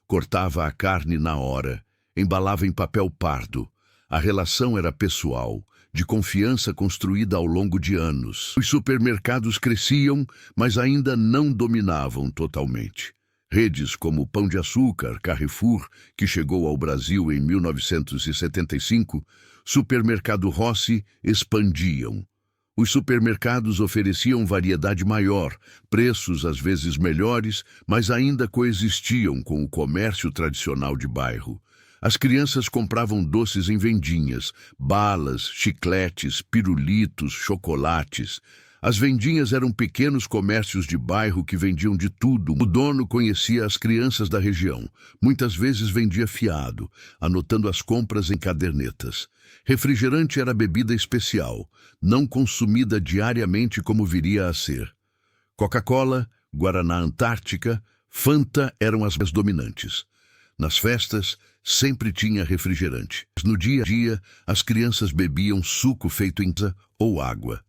Cortava a carne na hora, embalava em papel pardo. A relação era pessoal, de confiança construída ao longo de anos. Os supermercados cresciam, mas ainda não dominavam totalmente. Redes como Pão de Açúcar, Carrefour, que chegou ao Brasil em 1975, Supermercado Rossi expandiam. Os supermercados ofereciam variedade maior, preços às vezes melhores, mas ainda coexistiam com o comércio tradicional de bairro. As crianças compravam doces em vendinhas, balas, chicletes, pirulitos, chocolates. As vendinhas eram pequenos comércios de bairro que vendiam de tudo. O dono conhecia as crianças da região. Muitas vezes vendia fiado, anotando as compras em cadernetas. Refrigerante era bebida especial, não consumida diariamente como viria a ser. Coca-Cola, Guaraná Antártica, Fanta eram as mais dominantes. Nas festas, sempre tinha refrigerante. No dia a dia, as crianças bebiam suco feito em casa ou água.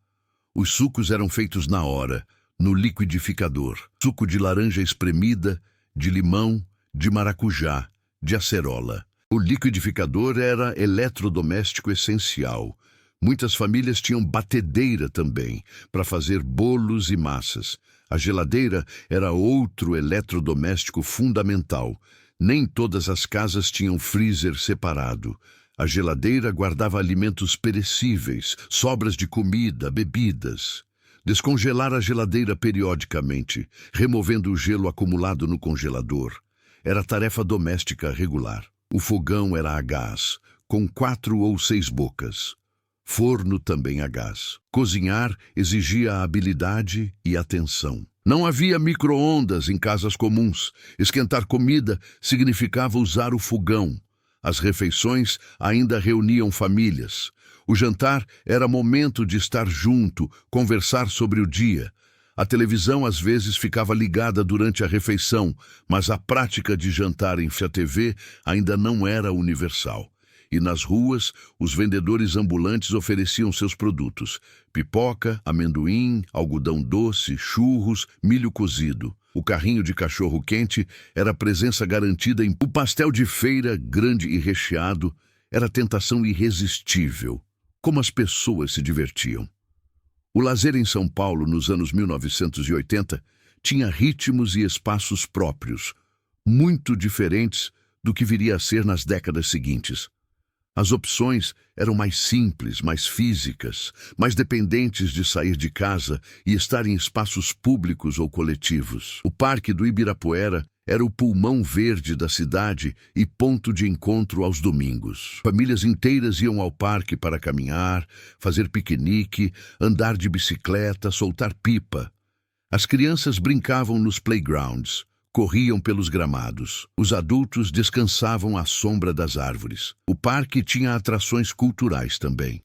Os sucos eram feitos na hora, no liquidificador. Suco de laranja espremida, de limão, de maracujá, de acerola. O liquidificador era eletrodoméstico essencial. Muitas famílias tinham batedeira também, para fazer bolos e massas. A geladeira era outro eletrodoméstico fundamental. Nem todas as casas tinham freezer separado. A geladeira guardava alimentos perecíveis, sobras de comida, bebidas. Descongelar a geladeira periodicamente, removendo o gelo acumulado no congelador, era tarefa doméstica regular. O fogão era a gás, com 4 ou 6 bocas. forno também a gás. Cozinhar exigia habilidade e atenção. Não havia micro-ondas em casas comuns. Esquentar comida significava usar o fogão. As refeições ainda reuniam famílias. O jantar era momento de estar junto, conversar sobre o dia. A televisão às vezes ficava ligada durante a refeição, mas a prática de jantar em frente à TV ainda não era universal. E nas ruas, os vendedores ambulantes ofereciam seus produtos: pipoca, amendoim, algodão doce, churros, milho cozido. O carrinho de cachorro-quente era presença garantida o pastel de feira, grande e recheado, era tentação irresistível. Como as pessoas se divertiam. O lazer em São Paulo, nos anos 1980, tinha ritmos e espaços próprios, muito diferentes do que viria a ser nas décadas seguintes. As opções eram mais simples, mais físicas, mais dependentes de sair de casa e estar em espaços públicos ou coletivos. O Parque do Ibirapuera era o pulmão verde da cidade e ponto de encontro aos domingos. Famílias inteiras iam ao parque para caminhar, fazer piquenique, andar de bicicleta, soltar pipa. As crianças brincavam nos playgrounds, corriam pelos gramados. Os adultos descansavam à sombra das árvores. O parque tinha atrações culturais também.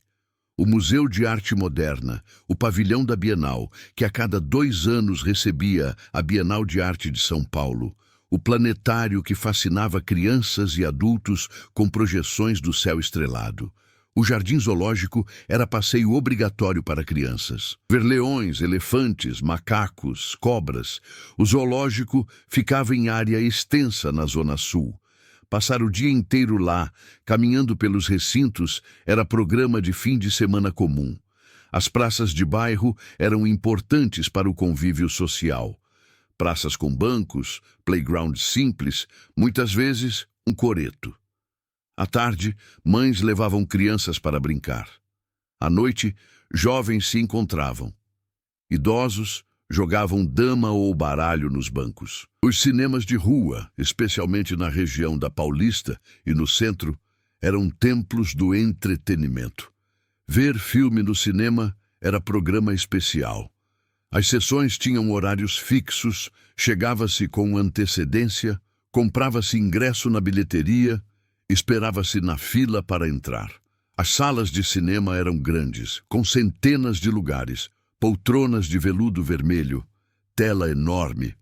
O Museu de Arte Moderna, o Pavilhão da Bienal, que a cada 2 anos recebia a Bienal de Arte de São Paulo, o planetário que fascinava crianças e adultos com projeções do céu estrelado. O jardim zoológico era passeio obrigatório para crianças. Ver leões, elefantes, macacos, cobras. O zoológico ficava em área extensa na Zona Sul. Passar o dia inteiro lá, caminhando pelos recintos, era programa de fim de semana comum. As praças de bairro eram importantes para o convívio social. Praças com bancos, playgrounds simples, muitas vezes um coreto. À tarde, mães levavam crianças para brincar. À noite, jovens se encontravam. Idosos jogavam dama ou baralho nos bancos. Os cinemas de rua, especialmente na região da Paulista e no centro, eram templos do entretenimento. Ver filme no cinema era programa especial. As sessões tinham horários fixos, chegava-se com antecedência, comprava-se ingresso na bilheteria, esperava-se na fila para entrar. As salas de cinema eram grandes, com centenas de lugares, poltronas de veludo vermelho, tela enorme.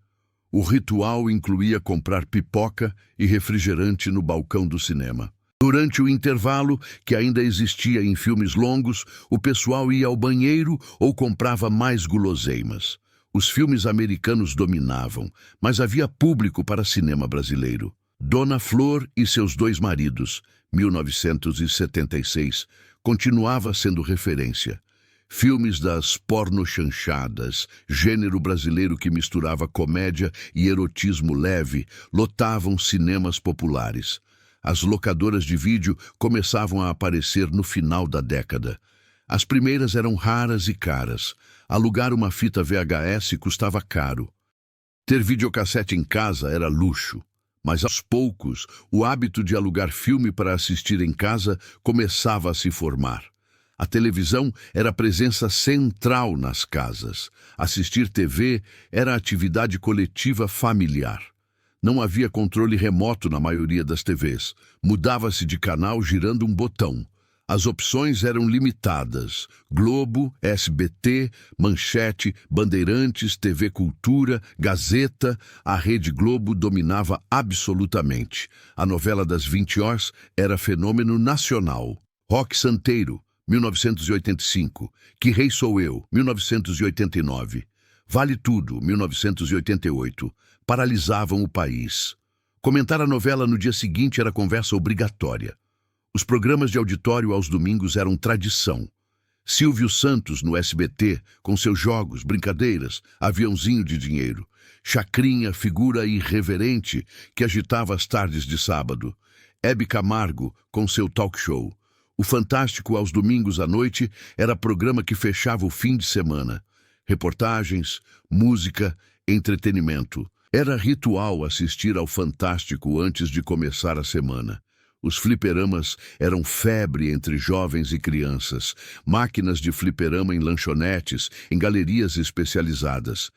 O ritual incluía comprar pipoca e refrigerante no balcão do cinema. Durante o intervalo, que ainda existia em filmes longos, o pessoal ia ao banheiro ou comprava mais guloseimas. Os filmes americanos dominavam, mas havia público para cinema brasileiro. Dona Flor e seus 2 maridos, 1976, continuava sendo referência. Filmes das pornochanchadas, gênero brasileiro que misturava comédia e erotismo leve, lotavam cinemas populares. As locadoras de vídeo começavam a aparecer no final da década. As primeiras eram raras e caras. Alugar uma fita VHS custava caro. Ter videocassete em casa era luxo. Mas aos poucos, o hábito de alugar filme para assistir em casa começava a se formar. A televisão era presença central nas casas. Assistir TV era atividade coletiva familiar. Não havia controle remoto na maioria das TVs. Mudava-se de canal girando um botão. As opções eram limitadas: Globo, SBT, Manchete, Bandeirantes, TV Cultura, Gazeta. A Rede Globo dominava absolutamente. A novela das 20 horas era fenômeno nacional. Roque Santeiro, 1985. Que Rei Sou Eu, 1989. Vale Tudo, 1988. Paralisavam o país. Comentar a novela no dia seguinte era conversa obrigatória. Os programas de auditório aos domingos eram tradição. Silvio Santos no SBT, com seus jogos, brincadeiras, aviãozinho de dinheiro. Chacrinha, figura irreverente que agitava as tardes de sábado. Hebe Camargo, com seu talk show. O Fantástico aos domingos à noite era programa que fechava o fim de semana. Reportagens, música, entretenimento. Era ritual assistir ao Fantástico antes de começar a semana. Os fliperamas eram febre entre jovens e crianças. Máquinas de fliperama em lanchonetes, em galerias especializadas.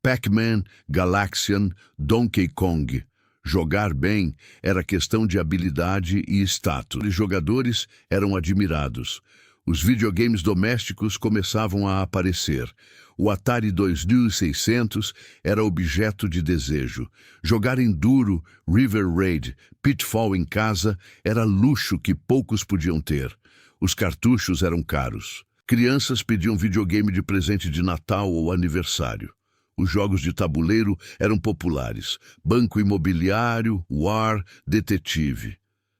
Pac-Man, Galaxian, Donkey Kong. Jogar bem era questão de habilidade e status. Os jogadores eram admirados. Os videogames domésticos começavam a aparecer. O Atari 2600 era objeto de desejo. Jogar Enduro, River Raid, Pitfall em casa era luxo que poucos podiam ter. Os cartuchos eram caros. Crianças pediam videogame de presente de Natal ou aniversário. Os jogos de tabuleiro eram populares. Banco Imobiliário, War, Detetive.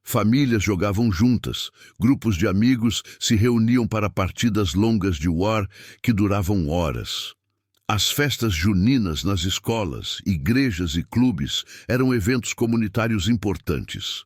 Famílias jogavam juntas. Grupos de amigos se reuniam para partidas longas de War que duravam horas. As festas juninas nas escolas, igrejas e clubes eram eventos comunitários importantes.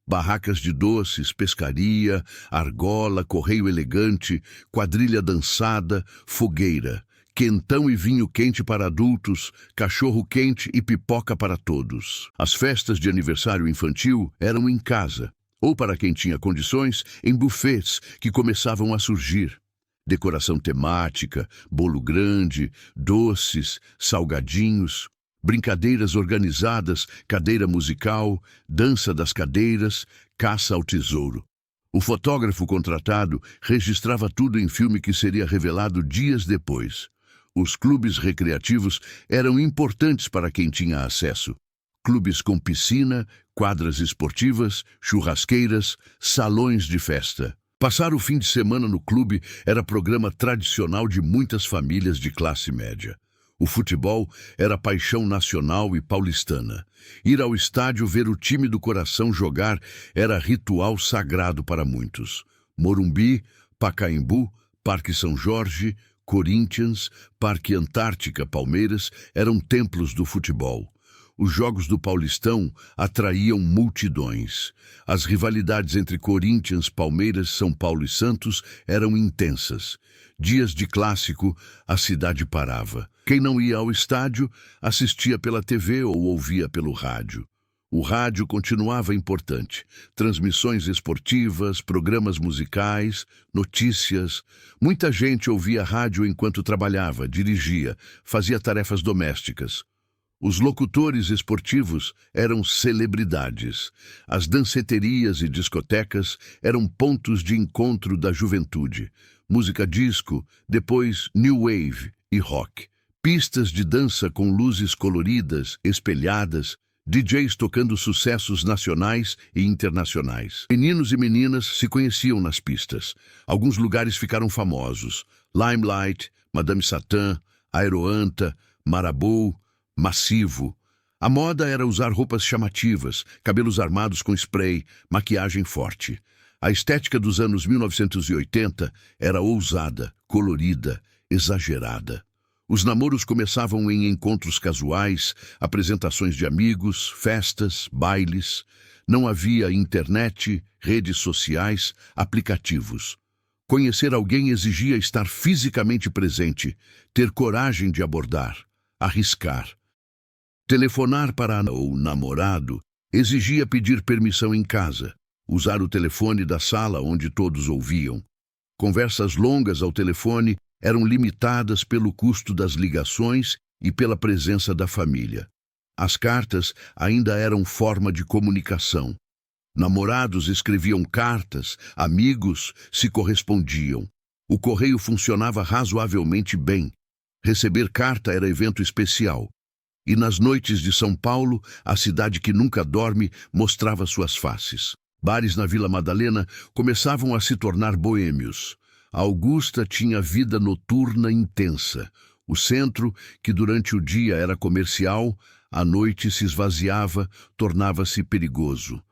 Barracas de doces, pescaria, argola, correio elegante, quadrilha dançada, fogueira. Quentão e vinho quente para adultos, cachorro quente e pipoca para todos. As festas de aniversário infantil eram em casa, ou para quem tinha condições, em buffets que começavam a surgir. Decoração temática, bolo grande, doces, salgadinhos, brincadeiras organizadas, cadeira musical, dança das cadeiras, caça ao tesouro. O fotógrafo contratado registrava tudo em filme que seria revelado dias depois. Os clubes recreativos eram importantes para quem tinha acesso. Clubes com piscina, quadras esportivas, churrasqueiras, salões de festa. Passar o fim de semana no clube era programa tradicional de muitas famílias de classe média. O futebol era paixão nacional e paulistana. Ir ao estádio ver o time do coração jogar era ritual sagrado para muitos. Morumbi, Pacaembu, Parque São Jorge, Corinthians, Parque Antártica, Palmeiras eram templos do futebol. Os jogos do Paulistão atraíam multidões. As rivalidades entre Corinthians, Palmeiras, São Paulo e Santos eram intensas. Dias de clássico, a cidade parava. Quem não ia ao estádio, assistia pela TV ou ouvia pelo rádio. O rádio continuava importante. Transmissões esportivas, programas musicais, notícias. Muita gente ouvia rádio enquanto trabalhava, dirigia, fazia tarefas domésticas. Os locutores esportivos eram celebridades. As danceterias e discotecas eram pontos de encontro da juventude. Música disco, depois new wave e rock. Pistas de dança com luzes coloridas, espelhadas, DJs tocando sucessos nacionais e internacionais. Meninos e meninas se conheciam nas pistas. Alguns lugares ficaram famosos. Limelight, Madame Satã, Aeroanta, Marabou, Massivo. A moda era usar roupas chamativas, cabelos armados com spray, maquiagem forte. A estética dos anos 1980 era ousada, colorida, exagerada. Os namoros começavam em encontros casuais, apresentações de amigos, festas, bailes. Não havia internet, redes sociais, aplicativos. Conhecer alguém exigia estar fisicamente presente, ter coragem de abordar, arriscar. Telefonar para o namorado exigia pedir permissão em casa, usar o telefone da sala onde todos ouviam. Conversas longas ao telefone eram limitadas pelo custo das ligações e pela presença da família. As cartas ainda eram forma de comunicação. Namorados escreviam cartas, amigos se correspondiam. O correio funcionava razoavelmente bem. Receber carta era evento especial. E nas noites de São Paulo, a cidade que nunca dorme mostrava suas faces. Bares na Vila Madalena começavam a se tornar boêmios. A Augusta tinha vida noturna intensa. O centro, que durante o dia era comercial, à noite se esvaziava, tornava-se perigoso.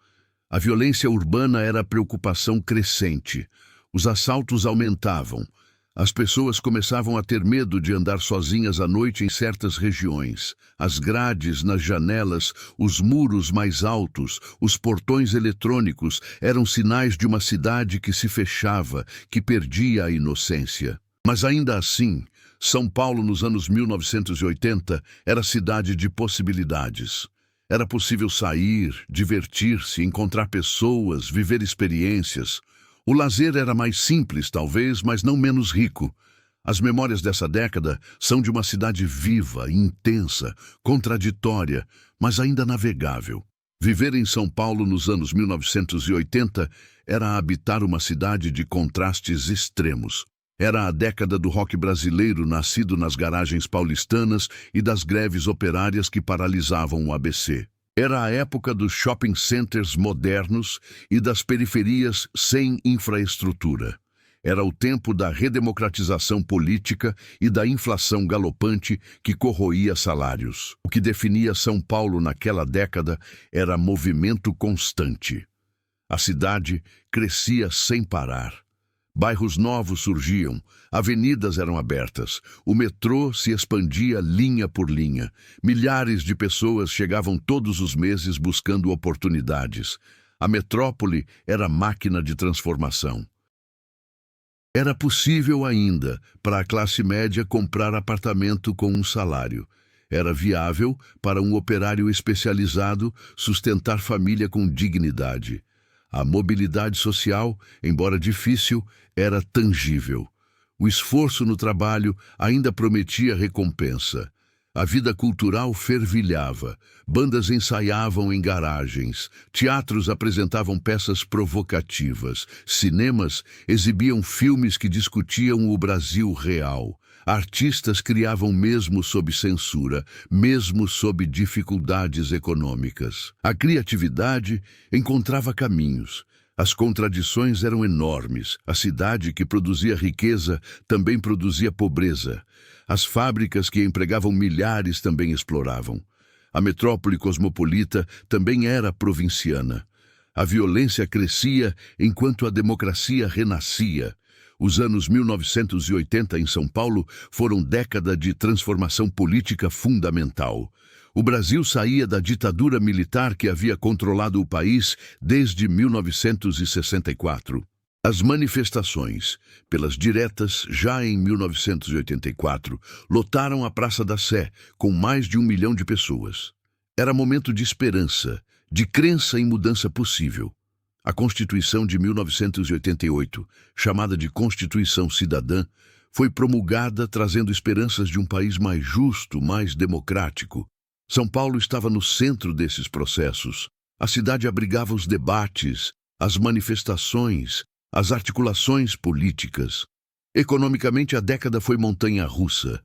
A violência urbana era a preocupação crescente. Os assaltos aumentavam. As pessoas começavam a ter medo de andar sozinhas à noite em certas regiões. As grades nas janelas, os muros mais altos, os portões eletrônicos eram sinais de uma cidade que se fechava, que perdia a inocência. Mas ainda assim, São Paulo nos anos 1980 era cidade de possibilidades. Era possível sair, divertir-se, encontrar pessoas, viver experiências. O lazer era mais simples, talvez, mas não menos rico. As memórias dessa década são de uma cidade viva, intensa, contraditória, mas ainda navegável. Viver em São Paulo nos anos 1980 era habitar uma cidade de contrastes extremos. Era a década do rock brasileiro nascido nas garagens paulistanas e das greves operárias que paralisavam o ABC. Era a época dos shopping centers modernos e das periferias sem infraestrutura. Era o tempo da redemocratização política e da inflação galopante que corroía salários. O que definia São Paulo naquela década era movimento constante. A cidade crescia sem parar. Bairros novos surgiam, avenidas eram abertas, o metrô se expandia linha por linha. Milhares de pessoas chegavam todos os meses buscando oportunidades. A metrópole era máquina de transformação. Era possível ainda para a classe média comprar apartamento com um salário. Era viável para um operário especializado sustentar família com dignidade. A mobilidade social, embora difícil, era tangível. O esforço no trabalho ainda prometia recompensa. A vida cultural fervilhava, bandas ensaiavam em garagens, teatros apresentavam peças provocativas, cinemas exibiam filmes que discutiam o Brasil real. Artistas criavam mesmo sob censura, mesmo sob dificuldades econômicas. A criatividade encontrava caminhos. As contradições eram enormes. A cidade que produzia riqueza também produzia pobreza. As fábricas que empregavam milhares também exploravam. A metrópole cosmopolita também era provinciana. A violência crescia enquanto a democracia renascia. Os anos 1980 em São Paulo foram década de transformação política fundamental. O Brasil saía da ditadura militar que havia controlado o país desde 1964. As manifestações, pelas diretas, já em 1984, lotaram a Praça da Sé, com mais de 1 milhão de pessoas. Era momento de esperança, de crença em mudança possível. A Constituição de 1988, chamada de Constituição Cidadã, foi promulgada trazendo esperanças de um país mais justo, mais democrático. São Paulo estava no centro desses processos. A cidade abrigava os debates, as manifestações, as articulações políticas. Economicamente, a década foi montanha-russa.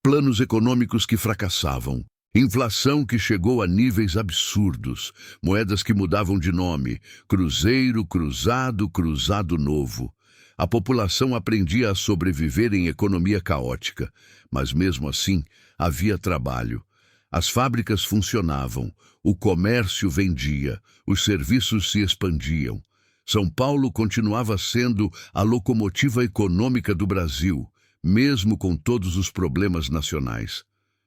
Planos econômicos que fracassavam. Inflação que chegou a níveis absurdos, moedas que mudavam de nome, cruzeiro, cruzado, cruzado novo. A população aprendia a sobreviver em economia caótica, mas mesmo assim havia trabalho. As fábricas funcionavam, o comércio vendia, os serviços se expandiam. São Paulo continuava sendo a locomotiva econômica do Brasil, mesmo com todos os problemas nacionais.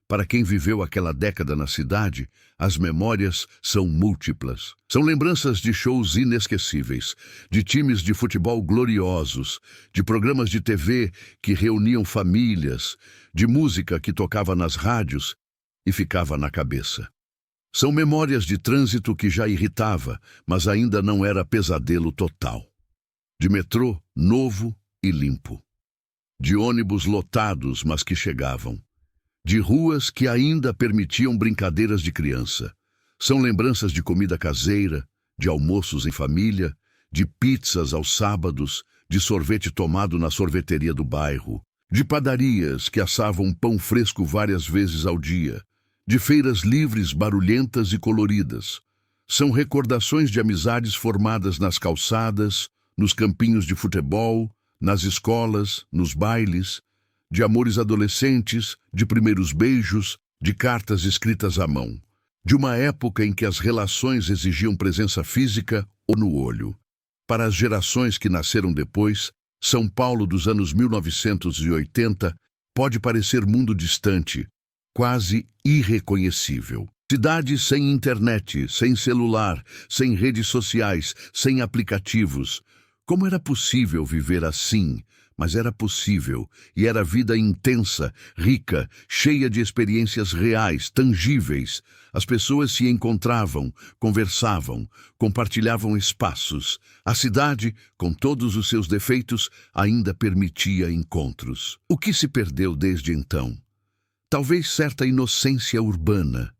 Para quem viveu aquela década na cidade, as memórias são múltiplas. São lembranças de shows inesquecíveis, de times de futebol gloriosos, de programas de TV que reuniam famílias, de música que tocava nas rádios e ficava na cabeça. São memórias de trânsito que já irritava, mas ainda não era pesadelo total. De metrô novo e limpo. De ônibus lotados, mas que chegavam. De ruas que ainda permitiam brincadeiras de criança. São lembranças de comida caseira, de almoços em família, de pizzas aos sábados, de sorvete tomado na sorveteria do bairro, de padarias que assavam pão fresco várias vezes ao dia, de feiras livres, barulhentas e coloridas. São recordações de amizades formadas nas calçadas, nos campinhos de futebol, nas escolas, nos bailes, de amores adolescentes, de primeiros beijos, de cartas escritas à mão. De uma época em que as relações exigiam presença física ou no olho. Para as gerações que nasceram depois, São Paulo dos anos 1980 pode parecer mundo distante, quase irreconhecível. Cidade sem internet, sem celular, sem redes sociais, sem aplicativos. Como era possível viver assim, Mas era possível, e era vida intensa, rica, cheia de experiências reais, tangíveis. As pessoas se encontravam, conversavam, compartilhavam espaços. A cidade, com todos os seus defeitos, ainda permitia encontros. O que se perdeu desde então? Talvez certa inocência urbana.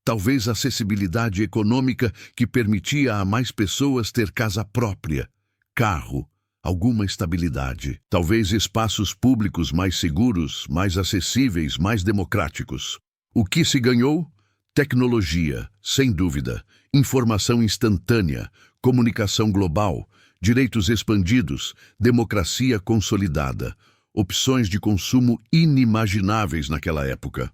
Talvez acessibilidade econômica que permitia a mais pessoas ter casa própria, carro, alguma estabilidade. Talvez espaços públicos mais seguros, mais acessíveis, mais democráticos. O que se ganhou? Tecnologia, sem dúvida, informação instantânea, comunicação global, direitos expandidos, democracia consolidada, opções de consumo inimagináveis naquela época.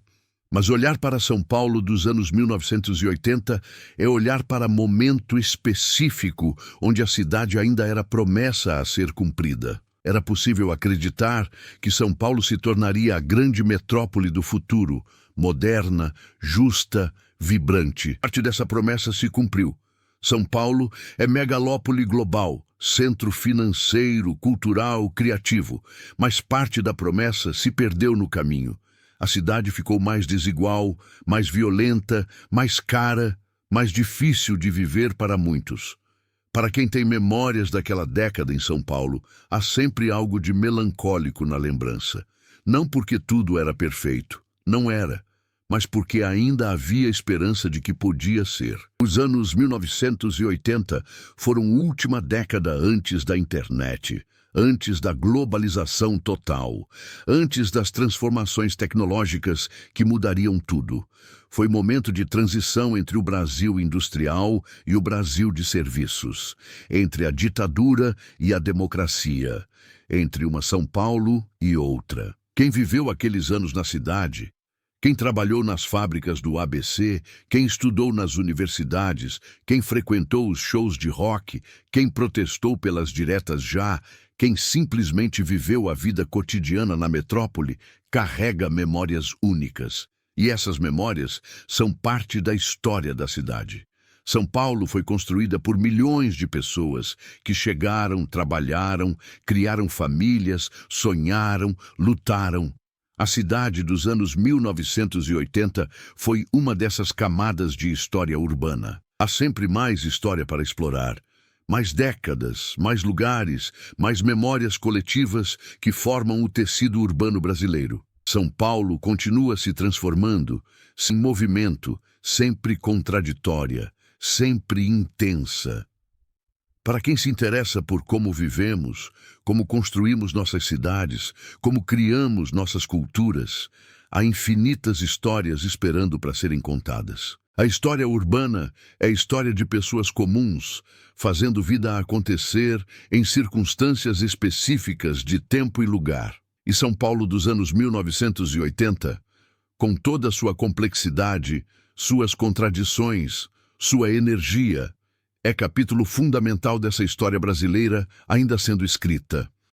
Mas olhar para São Paulo dos anos 1980 é olhar para momento específico onde a cidade ainda era promessa a ser cumprida. Era possível acreditar que São Paulo se tornaria a grande metrópole do futuro, moderna, justa, vibrante. Parte dessa promessa se cumpriu. São Paulo é megalópole global, centro financeiro, cultural, criativo, mas parte da promessa se perdeu no caminho. A cidade ficou mais desigual, mais violenta, mais cara, mais difícil de viver para muitos. Para quem tem memórias daquela década em São Paulo, há sempre algo de melancólico na lembrança. Não porque tudo era perfeito, não era, mas porque ainda havia esperança de que podia ser. Os anos 1980 foram a última década antes da internet, antes da globalização total, antes das transformações tecnológicas que mudariam tudo. Foi momento de transição entre o Brasil industrial e o Brasil de serviços, entre a ditadura e a democracia, entre uma São Paulo e outra. Quem viveu aqueles anos na cidade, quem trabalhou nas fábricas do ABC, quem estudou nas universidades, quem frequentou os shows de rock, quem protestou pelas diretas já, quem simplesmente viveu a vida cotidiana na metrópole, carrega memórias únicas. E essas memórias são parte da história da cidade. São Paulo foi construída por milhões de pessoas que chegaram, trabalharam, criaram famílias, sonharam, lutaram. A cidade dos anos 1980 foi uma dessas camadas de história urbana. Há sempre mais história para explorar. Mais décadas, mais lugares, mais memórias coletivas que formam o tecido urbano brasileiro. São Paulo continua se transformando, sem movimento, sempre contraditória, sempre intensa. Para quem se interessa por como vivemos, como construímos nossas cidades, como criamos nossas culturas, há infinitas histórias esperando para serem contadas. A história urbana é a história de pessoas comuns, fazendo vida acontecer em circunstâncias específicas de tempo e lugar. E São Paulo dos anos 1980, com toda a sua complexidade, suas contradições, sua energia, é capítulo fundamental dessa história brasileira ainda sendo escrita.